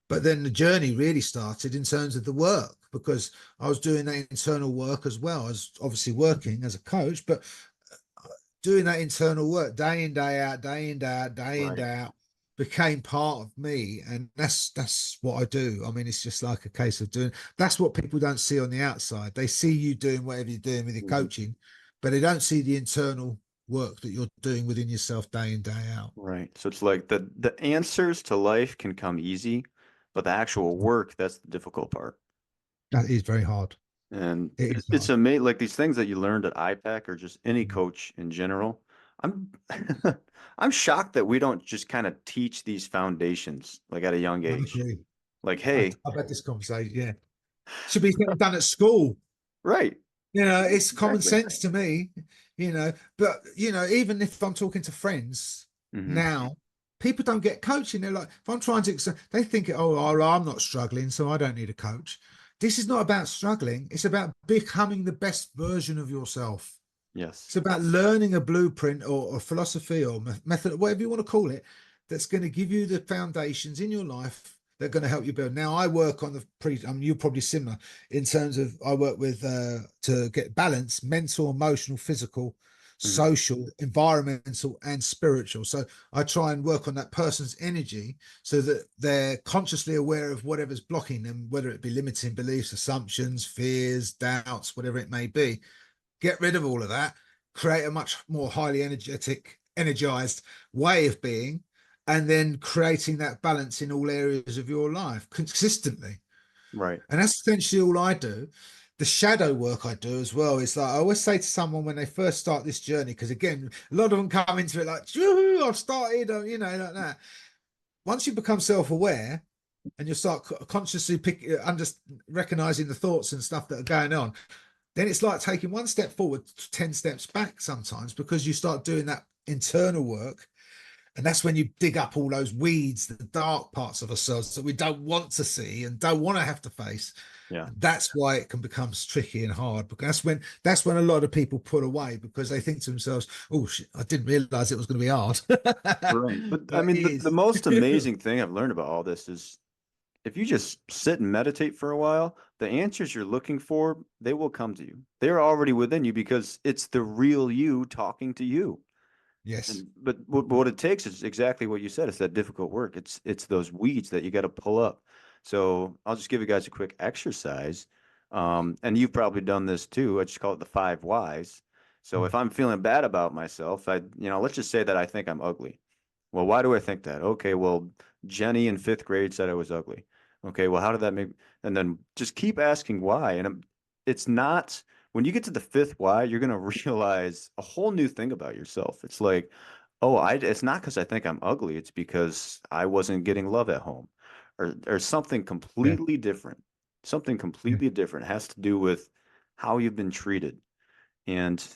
But then the journey really started in terms of the work, because I was doing that internal work as well. I was obviously working as a coach, but doing that internal work day in, day out, day in, day out, day in, Right. day out became part of me. And that's what I do. I mean, it's just like a case of doing, that's what people don't see on the outside. They see you doing whatever you're doing with your Mhm. coaching, but they don't see the internal work that you're doing within yourself day in, day out. Right. So it's like the answers to life can come easy, but the actual work, that's the difficult part. That is very hard. And It it's is it's hard. amazing, like these things that you learned at IPAC or just any coach in general. I'm I'm shocked that we don't just kind of teach these foundations like at a young I age. agree. Like, hey, I've had this conversation. Yeah. Should be done at school. right. It's common Exactly. sense to me, but even if I'm talking to friends Hmm. now, people don't get coaching. They're like, if I'm trying to, they think, I'm not struggling, so I don't need a coach. This is not about struggling. It's about becoming the best version of yourself. It's Yes. about learning a blueprint or a philosophy or method, whatever you want to call it, that's going to give you the foundations in your life that are going to help you build. Now I work on you're probably similar in terms of, I work with to get balance, mental, emotional, physical, Mhm. social, environmental, and spiritual. So I try and work on that person's energy so that they're consciously aware of whatever's blocking them, whether it be limiting beliefs, assumptions, fears, doubts, whatever it may be. Get rid of all of that, create a much more highly energized way of being, and then creating that balance in all areas of your life consistently. Right. And that's essentially all I do. The shadow work I do as well is like, I always say to someone when they first start this journey, because again, a lot of them come into it like, I've started, like that. Once you become self-aware and you start consciously recognizing the thoughts and stuff that are going on, then it's like taking one step forward, 10 steps back sometimes, because you start doing that internal work. And that's when you dig up all those weeds, the dark parts of ourselves that we don't want to see and don't want to have to face. Yeah. That's why it can become tricky and hard, because that's when a lot of people pull away, because they think to themselves, oh shit, I didn't realize it was going to be hard. Right. But I But it mean, the is. most amazing thing I've learned about all this is if you just sit and meditate for a while, the answers you're looking for, they will come to you. They're already within you because it's the real you talking to you. Yes. And but what it takes is exactly what you said. It's that difficult work. It's those weeds that you got to pull up. So I'll just give you guys a quick exercise. And you've probably done this too. I just call it the 5 whys. So if I'm feeling bad about myself, let's just say that I think I'm ugly. Well, why do I think that? Okay, well, Jenny in 5th grade said I was ugly. Okay, well, how did that make? And then just keep asking why. And it's not when you get to the 5th why, you're gonna realize a whole new thing about yourself. It's like, oh, it's not because I think I'm ugly. It's because I wasn't getting love at home, or something Yeah. completely different. Something Yeah. completely different has to do with how you've been treated. And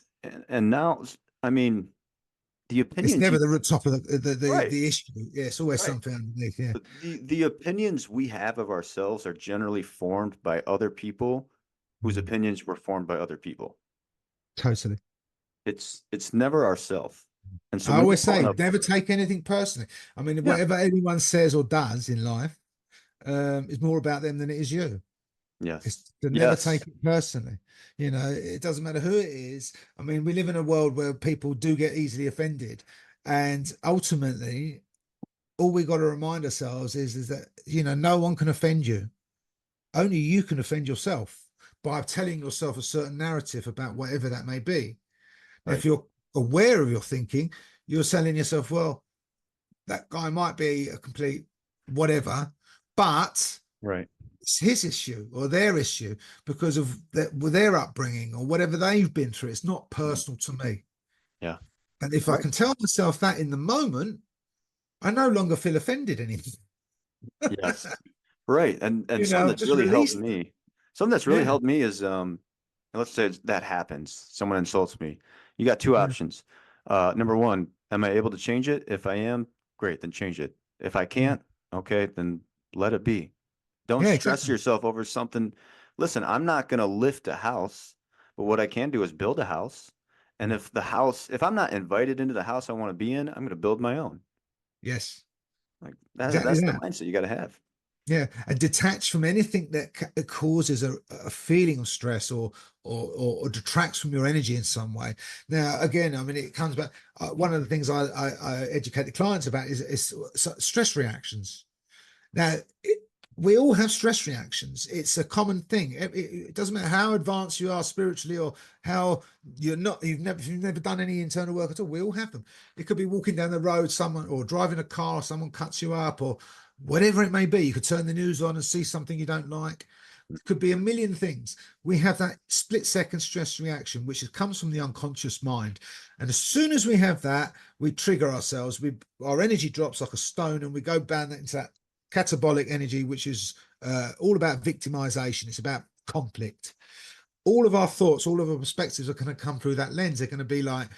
now, I mean, the It's opinions never you the top of right, the issue. Yeah, it's always right. something underneath. Yeah. But the opinions we have of ourselves are generally formed by other people whose Mm, opinions were formed by other people. totally. It's never ourself. And so I when you're always pulling say, up, never take anything personally. I mean, yeah, whatever anyone says or does in life is more about them than it is you. yes, It's to never yes, take it personally. It doesn't matter who it is. I mean, we live in a world where people do get easily offended. And ultimately, all we got to remind ourselves is that, no one can offend you. Only you can offend yourself by telling yourself a certain narrative about whatever that may be. Now, right, if you're aware of your thinking, you're telling yourself, well, that guy might be a complete whatever, but right, it's his issue or their issue because of their upbringing or whatever they've been through. It's not mhm, personal to me. yeah, And if I right, can tell myself that in the moment, I no longer feel offended anymore. yes, right. And something that's Just really helped release that. me, something that's really Yeah. helped me is let's say that happens, someone insults me. You got two Yeah. options. Number one, am I able to change it? If I am, great, then change it. If I Yeah. can't, okay, then let it be. Don't Yeah, stress exactly. yourself over something. Listen, I'm not going to lift a house, but what I can do is build a house. And Yeah. if I'm not invited into the house I want to be in, I'm going to build my own. Yes. Like Exactly that's the that. mindset you got to have. Yeah, and detach from anything that causes a feeling of stress or detracts from your energy in some way. Now, again, I mean, it comes back. One of the things I educate the clients about is stress reactions. Now, we all have stress reactions. It's a common thing. It doesn't matter how advanced you are spiritually or how you've never done any internal work at all. We all have them. It could be walking down the road, someone or driving a car, someone cuts you up, or whatever it may be. You could turn the news on and see something you don't like. It could be a million things. We have that split second stress reaction, which comes from the unconscious mind. And as soon as we have that, we trigger ourselves. Our energy drops like a stone, and we go down into that catabolic energy, which is all about victimization. It's about conflict. All of our thoughts, all of our perspectives are going to come through that lens. They're going to be like,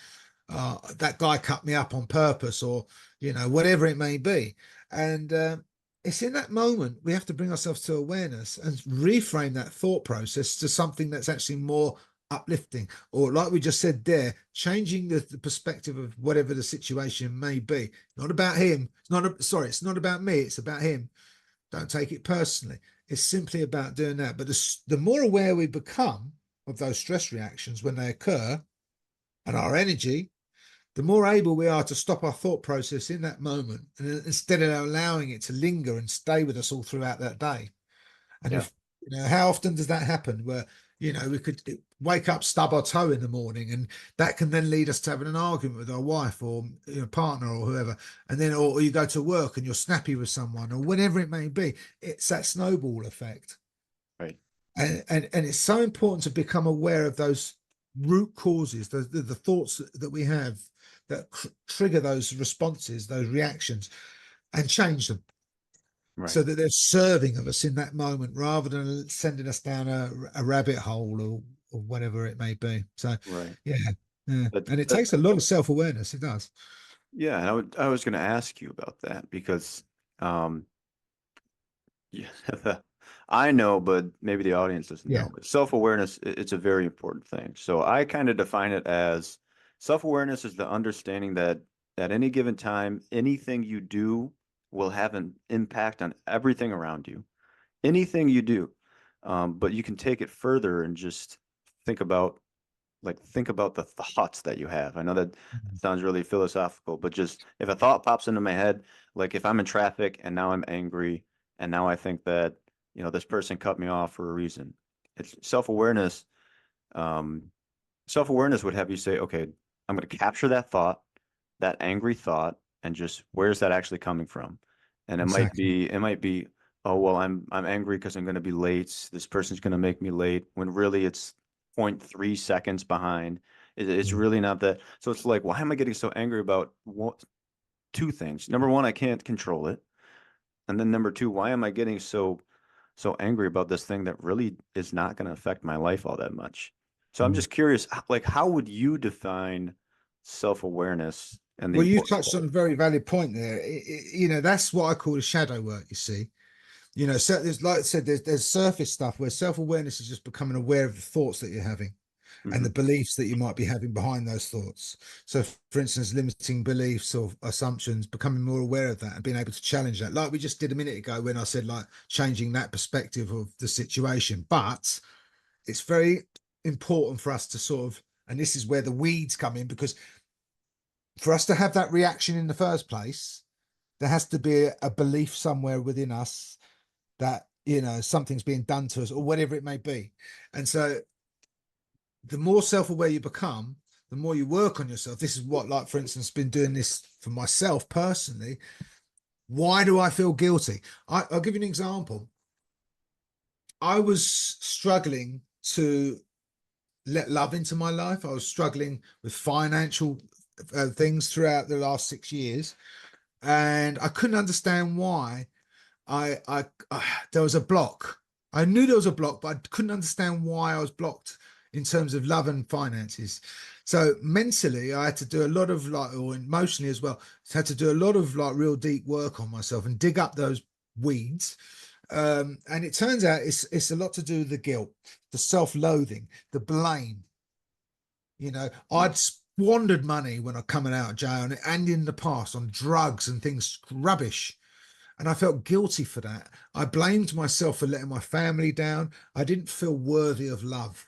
that guy cut me up on purpose, or whatever it may be. And it's in that moment we have to bring ourselves to awareness and reframe that thought process to something that's actually more uplifting, or like we just said there, changing the perspective of whatever the situation may be. Not about him. It's not about me. It's about him. Don't take it personally. It's simply about doing that. But the more aware we become of those stress reactions when they occur and our energy, the more able we are to stop our thought process in that moment, and instead of allowing it to linger and stay with us all throughout that day. And Yeah. if, how often does that happen where, we could wake up, stub our toe in the morning, and that can then lead us to having an argument with our wife or partner or whoever. And then, or you go to work and you're snappy with someone or whatever it may be. It's that snowball effect. Right. And it's so important to become aware of those root causes, the thoughts that we have that trigger those responses, those reactions, and change them. Right. So that they're serving of us in that moment rather than sending us down a rabbit hole or whatever it may be. So, Right. yeah. And it That- takes a lot of self-awareness. It does. Yeah, and I was going to ask you about that because, yeah, I know, but maybe the audience doesn't Yeah. know. But self-awareness, it's a very important thing. So I kind of define it as self-awareness is the understanding that at any given time, anything you do will have an impact on everything around you. Anything you do. But you can take it further and just think about think about the thoughts that you have. I know that Mhm. sounds really philosophical, but just if a thought pops into my head, like if I'm in traffic and now I'm angry and now I think that, this person cut me off for a reason. It's self-awareness. Um, self-awareness would have you say, okay, I'm going to capture that thought, that angry thought, and just where's that actually coming from? And Exactly. it might be, oh, well, I'm angry because I'm going to be late. This person's going to make me late when really it's 0.3 seconds behind. It's Yeah. really not that. So it's like, why am I getting so angry about two things? Number one, I can't control it. And then number two, why am I getting so angry about this thing that really is not going to affect my life all that much? So I'm Mm. just curious, like, how would you define self-awareness and the Well, you importance touched of on a very valid point there. That's what I call the shadow work, you see. So there's, like I said, there's surface stuff where self-awareness is just becoming aware of the thoughts that you're having it? and Hmm. the beliefs that you might be having behind those thoughts. So, for instance, limiting beliefs or assumptions, becoming more aware of that and being able to challenge that, like we just did a minute ago when I said, like, changing that perspective of the situation. But it's very important for us to sort of, and this is where the weeds come in, because for us to have that reaction in the first place, there has to be a belief somewhere within us that something's being done to us or whatever it may be. And so the more self-aware you become, the more you work on yourself. This is what, like, for instance, been doing this for myself personally. Why do I feel guilty? I'll give you an example. I was struggling to let love into my life. I was struggling with financial things throughout the last 6 years, and I couldn't understand why. I there was a block. I knew there was a block, but I couldn't understand why I was blocked in terms of love and finances. So mentally, I had to do a lot of, like, or emotionally as well, I had to do a lot of, like, real deep work on myself and dig up those weeds. And it turns out it's a lot to do with the guilt, the self-loathing, the blame. I'd squandered money when I coming out of jail and in the past on drugs and things, rubbish. And I felt guilty for that. I blamed myself for letting my family down. I didn't feel worthy of love.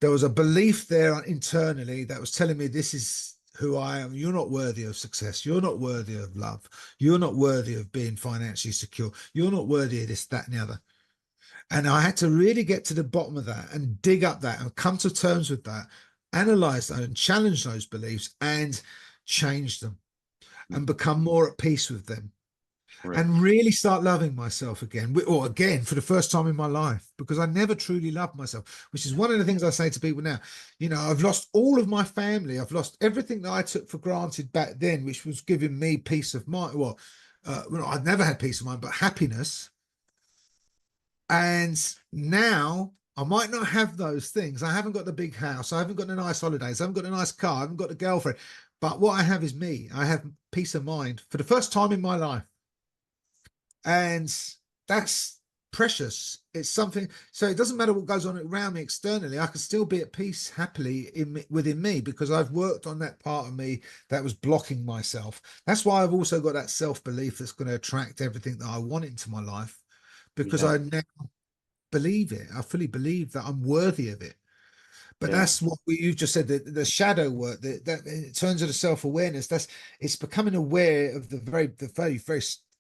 There was a belief there internally that was telling me, this is who I am. You're not worthy of success. You're not worthy of love. You're not worthy of being financially secure. You're not worthy of this, that, and the other. And I had to really get to the bottom of that and dig up that and come to terms with that, analyze that and challenge those beliefs and change them and Mhm. become more at peace with them Right. and really start loving myself again, or again for the first time in my life, because I never truly loved myself, which is one of the things I say to people now. I've lost all of my family. I've lost everything that I took for granted back then, which was giving me peace of mind. Well, I'd never had peace of mind, but happiness. And now I might not have those things. I haven't got the big house. I haven't got the nice holidays. I haven't got a nice car. I haven't got a girlfriend. But what I have is me. I have peace of mind for the first time in my life. And that's precious. It's something, so it doesn't matter what goes on around me externally. I can still be at peace happily within me, because I've worked on that part of me that was blocking myself. That's why I've also got that self-belief that's going to attract everything that I want into my life, because Yeah. I now believe it. I fully believe that I'm worthy of it. But Yeah. that's what you just said, the shadow work, that in terms of the self-awareness, it's becoming aware of the very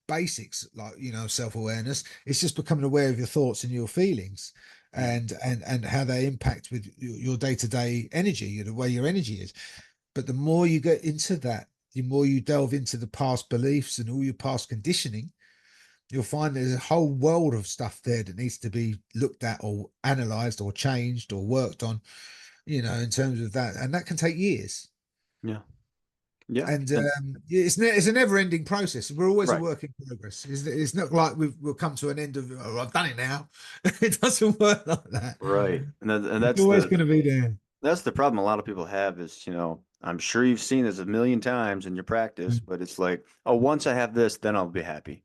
basics, like, self-awareness. It's just becoming aware of your thoughts and your feelings, Yeah. and how they impact with your day-to-day energy, the way your energy is. But the more you get into that, the more you delve into the past beliefs and all your past conditioning, you'll find there's a whole world of stuff there that needs to be looked at or analyzed or changed or worked on, in terms of that. And that can take years. Yeah. Yeah. And And it's a never-ending process. We're always a right. work in progress. It's not like we'll come to an end of, oh, I've done it now. It doesn't work like that. Right. And It's that's always going to be there. the problem a lot of people have is, I'm sure you've seen this a million times in your practice, but it's like, oh, once I have this, then I'll be happy.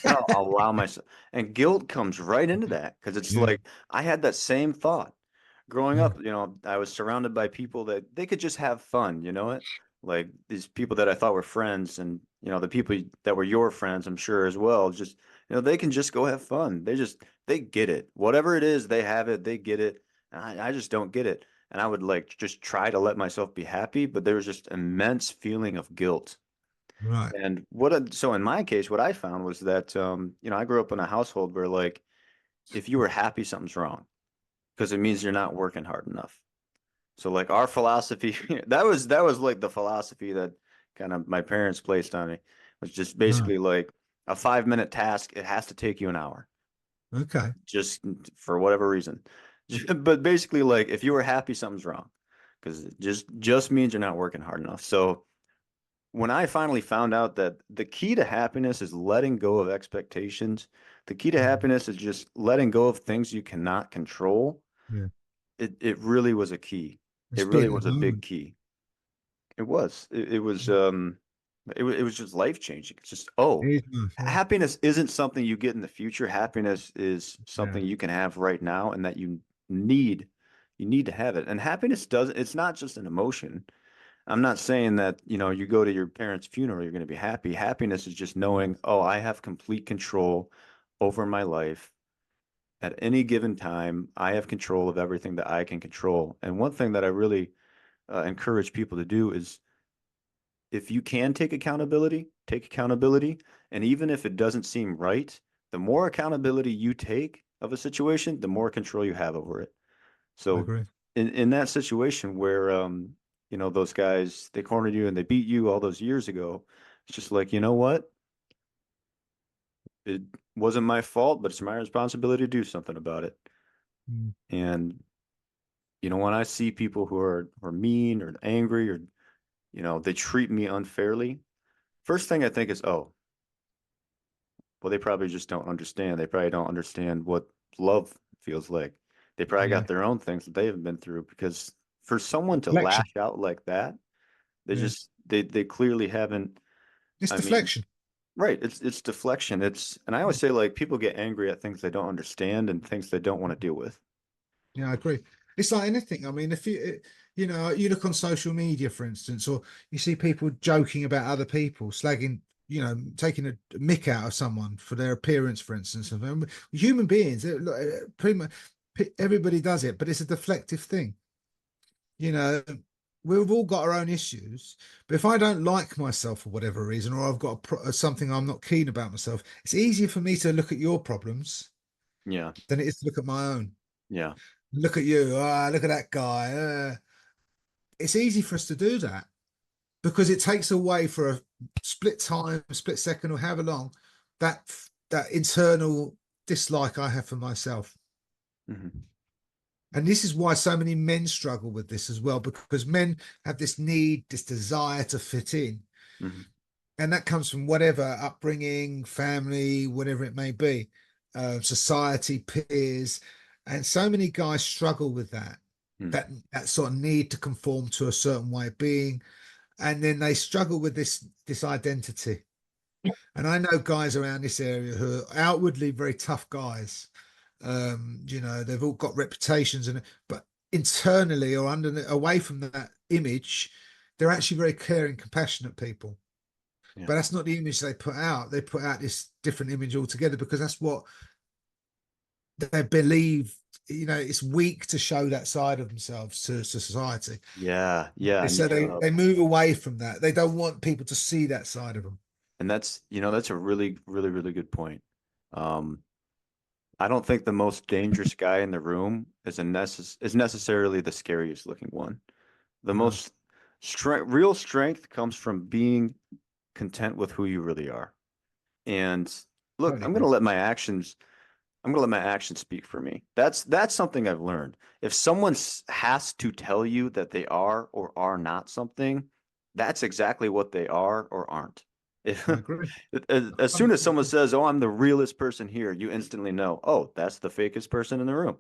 Then I'll allow myself. And guilt comes right into that, because it's Yeah, like I had that same thought growing yeah, up. I was surrounded by people that they could just have fun, it? Like these people that I thought were friends, and the people that were your friends, I'm sure as well, just they can just go have fun. They get it. Whatever it is, they have it, they get it. And I just don't get it. And I would like just try to let myself be happy, but there was just immense feeling of guilt. right. And so in my case, what I found was that, I grew up in a household where, like, if you were happy, something's wrong, because it means you're not working hard enough. So like our philosophy, that was like the philosophy that kind of my parents placed on me, was just Right. basically like a 5-minute task. It has to take you an hour, Okay. just for whatever reason. But basically, like, if you were happy, something's wrong, because it just means you're not working hard enough. So when I finally found out that the key to happiness is letting go of expectations, the key to Mm. happiness is just letting go of things you cannot control, Yeah. it really was a key. It Just really being in was the a big moment. key. It was. It was just life changing. It's just, It oh, is nice, yeah. happiness isn't something you get in the future. Happiness is Yeah. something you can have right now, and that need you need to have it. And happiness does it's not just an emotion. I'm not saying that, you go to your parents' funeral, you're going to be happy. Happiness is just knowing, oh, I have complete control over my life at any given time. I have control of everything that I can control. And one thing that I really encourage people to do is, if you can take accountability, take accountability. And even if it doesn't seem right, the more accountability you take of a situation, the more control you have over it. I So agree. in that situation where, those guys, they cornered you and they beat you all those years ago, it's just like, you know what? It wasn't my fault, but it's my responsibility to do something about it. Mm. And when I see people who are mean or angry, or they treat me unfairly, first thing I think is, oh, well, they probably just don't understand. They probably don't understand what love feels like. They probably Yeah. got their own things that they haven't been through, because for someone to Deflection. lash out like that, Yeah. they clearly haven't. It's I mean, deflection. right, it's deflection. And I always say, like, people get angry at things they don't understand and things they don't want to deal with. Yeah, I agree. It's like anything. I mean, if you look on social media, for instance, or you see people joking about other people, slagging, taking a mick out of someone for their appearance, for instance. Human beings, pretty much everybody does it, but it's a deflective thing. You know, we've all got our own issues, but if I don't like myself for whatever reason, or I've got something I'm not keen about myself, it's easier for me to look at your problems Yeah, than it is to look at my own. yeah, Look at you. Look at that guy. It's easy for us to do that because it takes away for a split time, a split second, or however long, that that internal dislike I have for myself. hmm, And this is why so many men struggle with this as well, because men have this need, this desire to fit in. hmm, And that comes from whatever upbringing, family, whatever it may be, society, peers. And so many guys struggle with that, hmm, that sort of need to conform to a certain way of being. And then they struggle with this identity. And I know guys around this area who are outwardly very tough guys. They've all got reputations, but internally or away from that image, they're actually very caring, compassionate people. Yeah. But that's not the image they put out. They put out this different image altogether because that's what they believe. It's weak to show that side of themselves to society. Yeah. Yeah. And So they move away from that. They don't want people to see that side of them. and that's a really, really, really good point. Um, I don't think the most dangerous guy in the room is necessarily the scariest looking one. The No, most real strength comes from being content with who you really are. And look, totally I'm gonna agree. let my actions I'm gonna let my actions speak for me. That's something I've learned. If someone has to tell you that they are or are not something, that's exactly what they are or aren't. If I agree. as soon as 100% someone agree. says, "Oh, I'm the realest person here," you instantly know, "Oh, that's the fakest person in the room."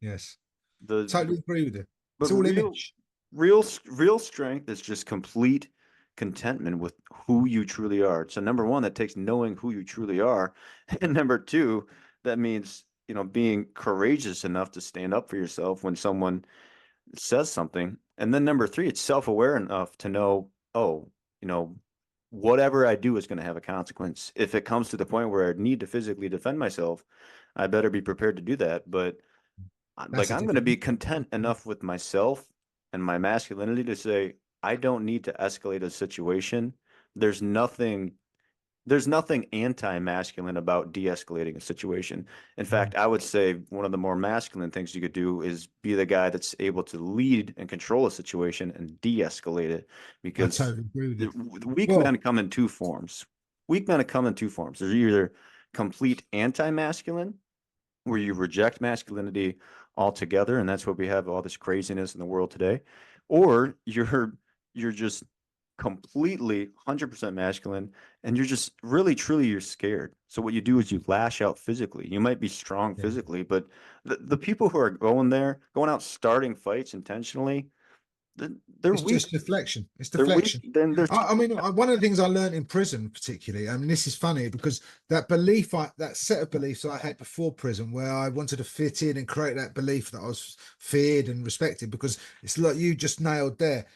Yes, The totally agree with you. but It's all image. real strength is just complete contentment with who you truly are. So number one, that takes knowing who you truly are, and number two, that means being courageous enough to stand up for yourself when someone says something. And then number three, it's self-aware enough to know, oh, you know, whatever I do is going to have a consequence. If it comes to the point where I need to physically defend myself, I better be prepared to do that. But That's like a I'm going to be different. content enough with myself and my masculinity to say I don't need to escalate a situation. There's nothing there's nothing anti-masculine about de-escalating a situation. In fact, I would say one of the more masculine things you could do is be the guy that's able to lead and control a situation and de-escalate it, I because totally agree with you. the weak men Well, come in two forms. Weak men come in two forms. There's either complete anti-masculine, where you reject masculinity altogether, and that's what we have all this craziness in the world today, or you're just completely 100% masculine, and you're just really truly you're scared. So what you do is you lash out physically. You might be strong yeah. physically, but the people who are going out starting fights intentionally, they're, they're It's weak. just deflection. It's They're weak. deflection. Then they're I mean, one of the things I learned in prison, particularly, I mean, this is funny because that set of beliefs I had before prison, where I wanted to fit in and create that belief that I was feared and respected, because it's like you just nailed there.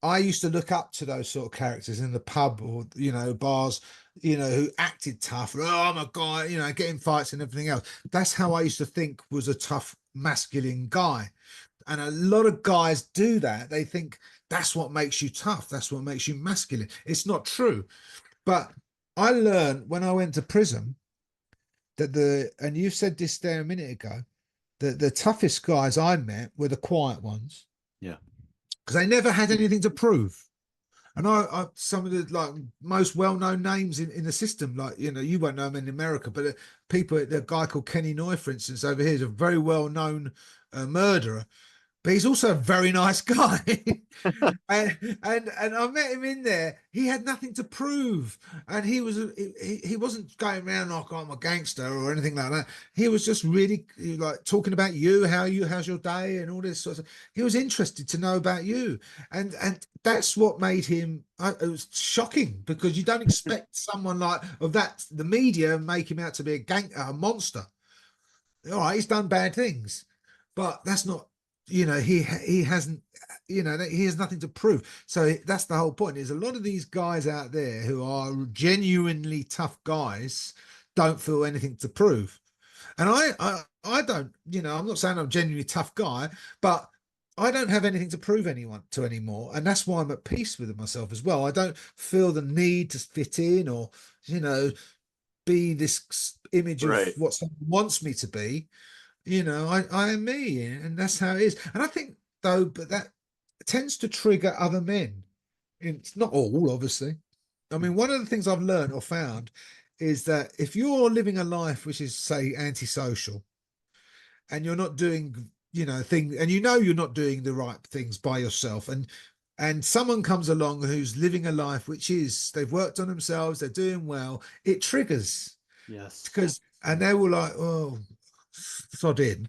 I used to look up to those sort of characters in the pub or bars, who acted tough. Oh, I'm a guy, getting fights and everything else. That's how I used to think was a tough masculine guy. And a lot of guys do that. They think that's what makes you tough. That's what makes you masculine. It's not true. But I learned when I went to prison that and you said this there a minute ago, that the toughest guys I met were the quiet ones yeah. because they never had anything to prove. And some of the like most well-known names in the system, like you won't know them in America, but people, the guy called Kenny Noy, for instance, over here is a very well-known murderer, but he's also a very nice guy. and I met him in there. He had nothing to prove, and he wasn't going around like I'm a gangster or anything like that. He was just really like talking about how's your day and all this sort of. He was interested to know about you, and that's what made him. It was shocking because you don't expect someone like of that. The media make him out to be a monster. All right, he's done bad things, but that's not. He hasn't. He has nothing to prove. So that's the whole point. Is a lot of these guys out there who are genuinely tough guys don't feel anything to prove, and I don't. I'm not saying I'm a genuinely tough guy, but I don't have anything to prove anyone to anymore, and that's why I'm at peace with myself as well. I don't feel the need to fit in or you know be this image of Right. what someone wants me to be. I am me, and that's how it is. And I think though, but that tends to trigger other men. It's not all, obviously. I mean, one of the things I've learned or found is that if you're living a life which is, say, antisocial, and you're not doing, things, and you're not doing the right things by yourself, and someone comes along who's living a life which is they've worked on themselves, they're doing well, it triggers Yes. because and they were like, oh, sod in.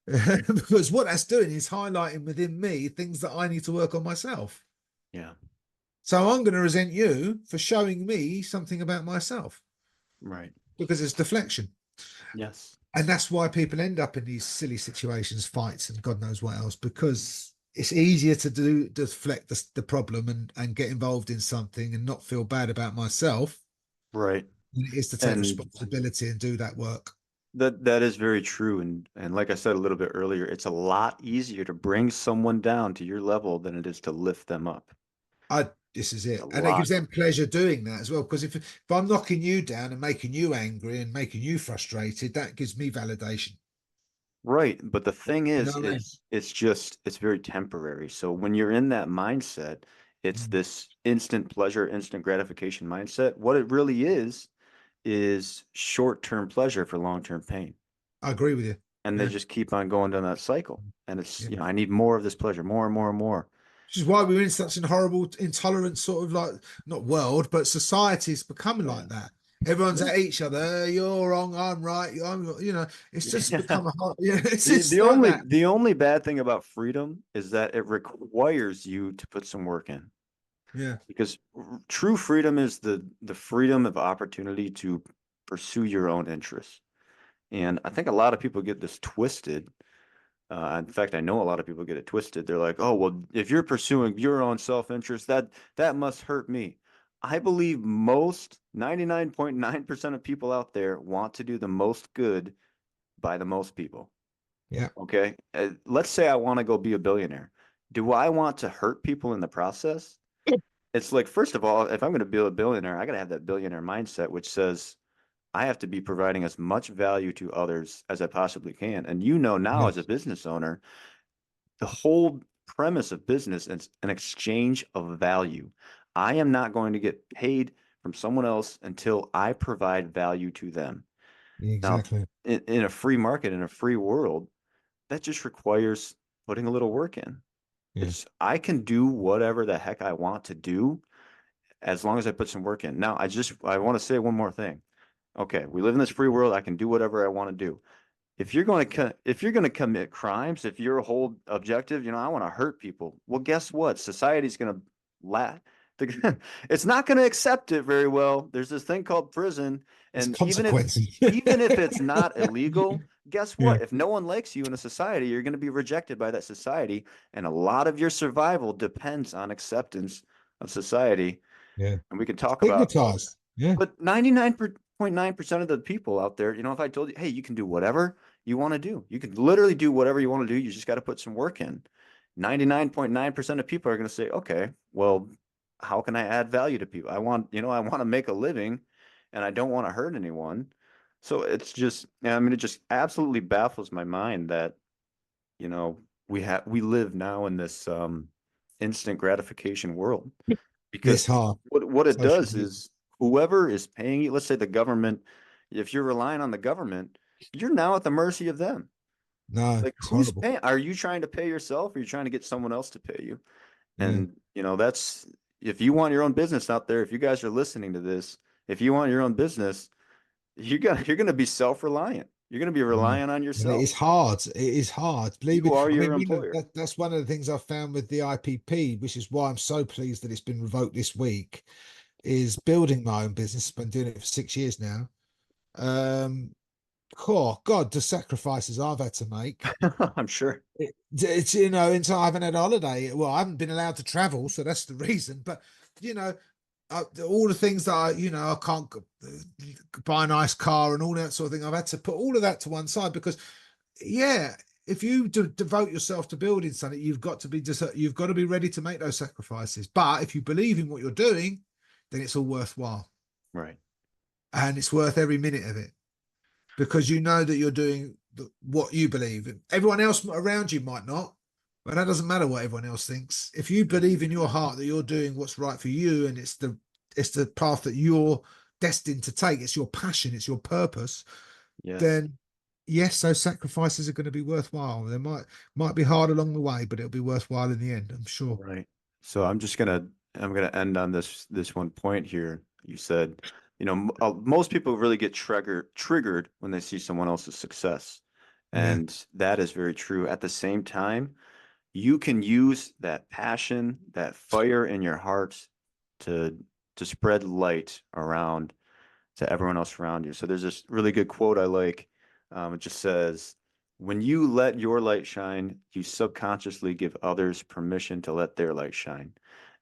Because what that's doing is highlighting within me things that I need to work on myself. Yeah. So I'm going to resent you for showing me something about myself Right. because it's deflection. Yes. And that's why people end up in these silly situations, fights, and God knows what else, because it's easier to deflect the problem and get involved in something and not feel bad about myself Right. than it is to take And responsibility and do that work. that is very true. And like I said a little bit earlier, it's a lot easier to bring someone down to your level than it is to lift them up. This is It's a it. And it lot. gives them pleasure doing that as well. Because if I'm knocking you down and making you angry and making you frustrated, that gives me validation. Right. But the thing You is, know what I mean? it's very temporary. So when you're in that mindset, it's Mm. this instant pleasure, instant gratification mindset. What it really is short-term pleasure for long-term pain. I agree with you. And they Yeah. just keep on going down that cycle. And it's, Yeah. I need more of this pleasure, more and more and more. Which is why we're in such a horrible, intolerant sort of like not world, but society's becoming like that. Everyone's Yeah. at each other. You're wrong. I'm right. It's just Yeah. become yeah, it's The just the like only that. the only bad thing about freedom is that it requires you to put some work in. Yeah. Because true freedom is the freedom of opportunity to pursue your own interests. And I think a lot of people get this twisted. In fact, I know a lot of people get it twisted. They're like, "Oh, well, if you're pursuing your own self-interest, that must hurt me." I believe most 99.9% of people out there want to do the most good by the most people. Yeah. Okay. Let's say I want to go be a billionaire. Do I want to hurt people in the process? It's like, first of all, if I'm going to be a billionaire, I got to have that billionaire mindset, which says I have to be providing as much value to others as I possibly can. And now as a Yes. business owner, the whole premise of business is an exchange of value. I am not going to get paid from someone else until I provide value to them. Now, Exactly. in a free market, in a free world, that just requires putting a little work in. Yeah. It's I can do whatever the heck I want to do as long as I put some work in. Now, I want to say one more thing. Okay, we live in this free world. I can do whatever I want to do. If you're going to commit crimes, if your whole objective, I want to hurt people. Well, guess what? Society's going to laugh. It's not going to accept it very well. There's this thing called prison, It's and consequences. even if it's not illegal, guess Yeah. what? If no one likes you in a society, you're going to be rejected by that society, and a lot of your survival depends on acceptance of society. Yeah. And we can talk about, Stigmatized. Yeah. but 99.9% of the people out there, if I told you, hey, you can do whatever you want to do, you can literally do whatever you want to do. You just got to put some work in. 99.9% of people are going to say, okay, well, how can I add value to people? I want to make a living and I don't want to hurt anyone. So it's just, it just absolutely baffles my mind that, we live now in this instant gratification world It's because hard. what it Social does media. is whoever is paying you, let's say the government, if you're relying on the government, you're now at the mercy of them. No, Like it's who's horrible. paying? Are you trying to pay yourself or are you trying to get someone else to pay you? Yeah. And that's if you want your own business out there, if you guys are listening to this, if you want your own business, you're gonna be self-reliant. You're gonna be Yeah. relying on And it yourself. is hard. It is hard. Believe me. You are I your mean, employer. that's one of the things I've found with the IPP, which is why I'm so pleased that it's been revoked this week, is building my own business. Been doing it for 6 years now. Um, oh God, the sacrifices I've had to make. I'm sure. It's until I haven't had a holiday. Well, I haven't been allowed to travel, so that's the reason. But you know, all the things that I can't buy a nice car and all that sort of thing. I've had to put all of that to one side because, yeah, if you devote yourself to building something, you've got to be ready to make those sacrifices. But if you believe in what you're doing, then it's all worthwhile, Right. and it's worth every minute of it because you know that you're doing what you believe in. Everyone else around you might not, but that doesn't matter what everyone else thinks. If you believe in your heart that you're doing what's right for you and it's the path that you're destined to take, it's your passion, it's your purpose, Yes. then yes, those sacrifices are going to be worthwhile. They might be hard along the way, but it'll be worthwhile in the end, I'm sure. Right. So I'm gonna end on this one point here. You said, most people really get triggered when they see someone else's success. Yeah. And that is very true. At the same time, you can use that passion, that fire in your heart to spread light around to everyone else around you. So there's this really good quote I like. It just says, "When you let your light shine, you subconsciously give others permission to let their light shine."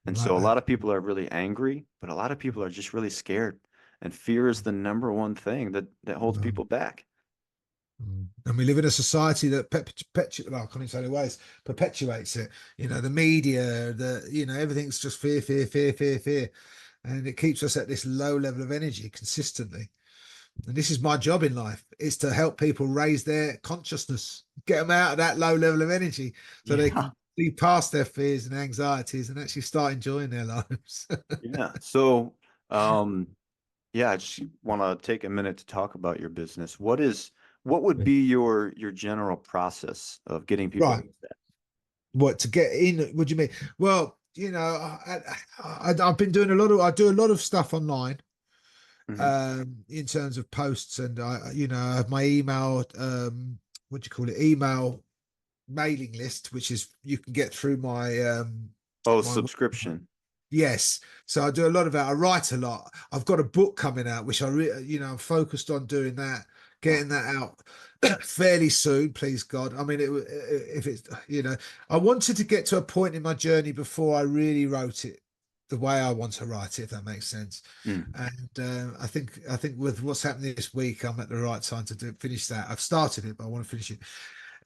And so a Right. lot of people are really angry, but a lot of people are just really scared. And fear is the number one thing that holds people back. And we live in a society that well, I can't even say the ways, perpetuates it. The media, everything's just fear, fear, fear, fear, fear. And it keeps us at this low level of energy consistently. And this is my job in life, is to help people raise their consciousness, get them out of that low level of energy so they Yeah. can be past their fears and anxieties and actually start enjoying their lives. Yeah. So, yeah, I just want to take a minute to talk about your business. What would be your general process of getting people Right. into that? What, to get in? What do you mean? Well, I've been doing I do a lot of stuff online, Mhm. in terms of posts, and I have my email, what do you call it? Email mailing list, which is you can get through Oh, my subscription. yes. So I do a lot of that. I write a lot. I've got a book coming out, which I'm focused on doing that, Wow. getting that out fairly soon, please God. I mean, if it's, I wanted to get to a point in my journey before I really wrote it the way I want to write it, if that makes sense. Mm. And I think with what's happening this week, I'm at the right time to finish that. I've started it, but I want to finish it.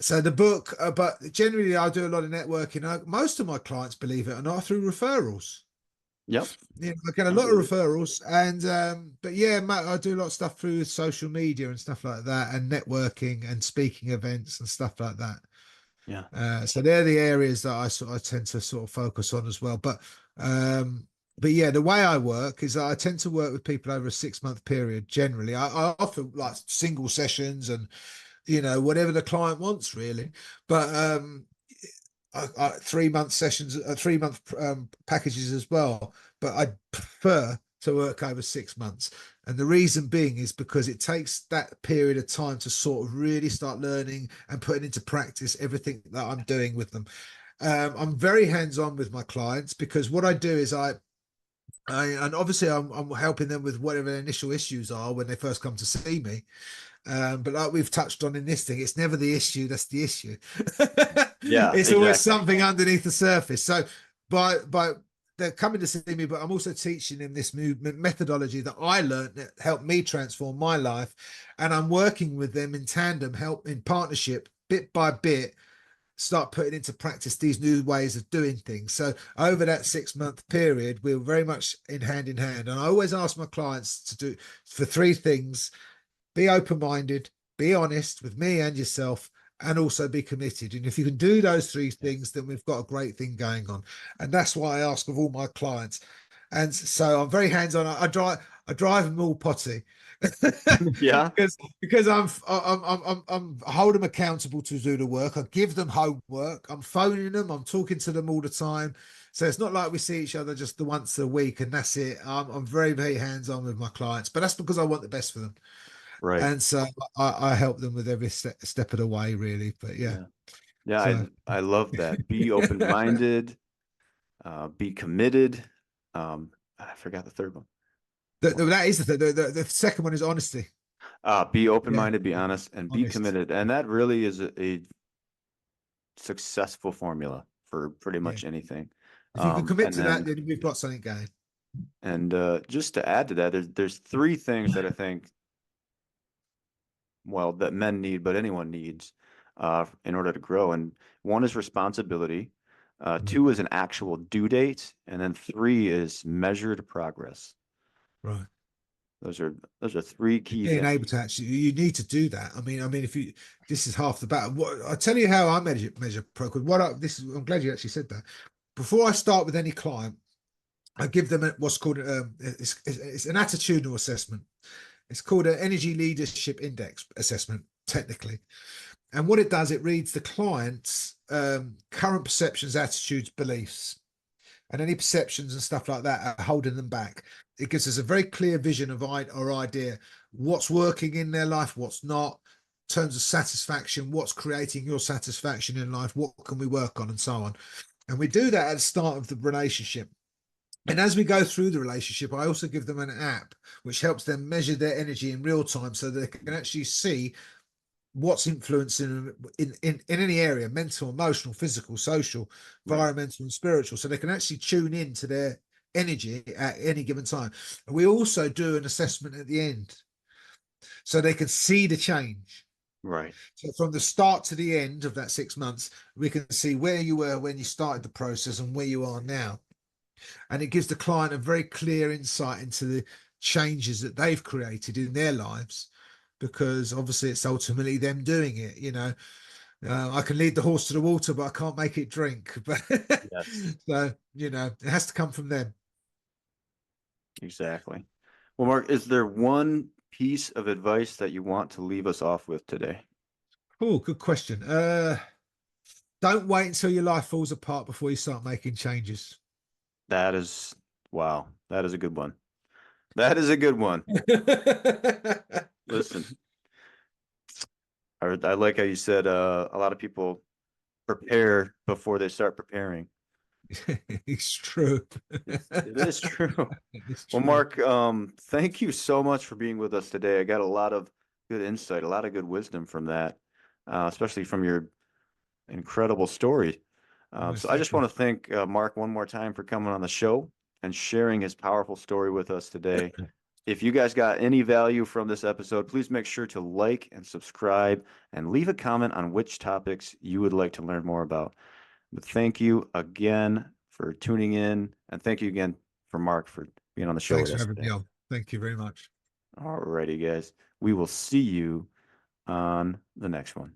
So the book, but generally I do a lot of networking. Most of my clients, believe it or not, are through referrals. Yep. I get a I lot of believe it. referrals, and but yeah, I do a lot of stuff through social media and stuff like that, and networking and speaking events and stuff like that. Yeah. So they're the areas that I tend to sort of focus on as well. But yeah, the way I work is that I tend to work with people over a 6 month period. Generally, I offer like single sessions and whatever the client wants really. But 3 month sessions, 3 month packages as well. But I prefer to work over 6 months. And the reason being is because it takes that period of time to sort of really start learning and putting into practice everything that I'm doing with them. I'm very hands-on with my clients, because what I do is and obviously I'm helping them with whatever their initial issues are when they first come to see me. But like we've touched on in this thing, it's never the issue that's the issue. Yeah, It's always exactly. something underneath the surface. So by they're coming to see me, but I'm also teaching them this movement methodology that I learned that helped me transform my life. And I'm working with them in tandem, help in partnership, bit by bit, start putting into practice these new ways of doing things. So over that 6 month period, we're very much in hand. And I always ask my clients to do for three things: be open-minded, be honest with me and yourself, and also be committed. And if you can do those three things, then we've got a great thing going on. And that's what I ask of all my clients. And so I'm very hands-on. I drive them all potty. Yeah. because I hold them accountable to do the work. I give them homework. I'm phoning them. I'm talking to them all the time. So it's not like we see each other just the once a week and that's it. I'm very, very hands-on with my clients, but that's because I want the best for them. Right. And so I help them with every step of the way, really. But yeah, Yeah. Yeah, so I love that. Be open-minded, be committed. I forgot the third one. that is the second one is honesty. Be Yeah, open-minded, be honest, and be honest. committed. And that really is a successful formula for pretty Yeah. much anything. If you can commit And to that, then then we've got something going. just to add to that, there's three things that I think, well, that men need, but anyone needs, in order to grow. And one is responsibility. Mm. Two is an actual due date, and then three is measured progress. Right. Those are those are three key Being able things. to actually, you need to do that. I mean, if you, this is half the battle. What I tell you how I measure progress. I'm glad you actually said that. Before I start with any client, I give them what's called it's an attitudinal assessment. It's called an energy leadership index assessment, technically. And what it does, it reads the client's current perceptions, attitudes, beliefs, and any perceptions and stuff like that are holding them back. It gives us a very clear vision of or idea what's working in their life, what's not, in terms of satisfaction, what's creating your satisfaction in life, what can we work on, and so on. And we do that at the start of the relationship. And as we go through the relationship, I also give them an app which helps them measure their energy in real time so they can actually see what's influencing in any area: mental, emotional, physical, social, Right. environmental, and spiritual. So they can actually tune in to their energy at any given time. And we also do an assessment at the end so they can see the change. Right. So from the start to the end of that 6 months, we can see where you were when you started the process and where you are now. And it gives the client a very clear insight into the changes that they've created in their lives, because obviously it's ultimately them doing it. I can lead the horse to the water, but I can't make it drink. But Yes. so, it has to come from them. Exactly. Well, Mark, is there one piece of advice that you want to leave us off with today? Oh, good question. Don't wait until your life falls apart before you start making changes. That is, wow, that is a good one. That is a good one. Listen, I like how you said a lot of people prepare before they start preparing. It's true. It is true. It's Well, true. Mark, thank you so much for being with us today. I got a lot of good insight, a lot of good wisdom from that, especially from your incredible story. No, So I thank just you. want to thank Mark one more time for coming on the show and sharing his powerful story with us today. If you guys got any value from this episode, please make sure to like and subscribe and leave a comment on which topics you would like to learn more about. But thank you again for tuning in, and thank you again for Mark for being on the show Thanks with for us having me today. on. Thank you very much. All righty, guys. We will see you on the next one.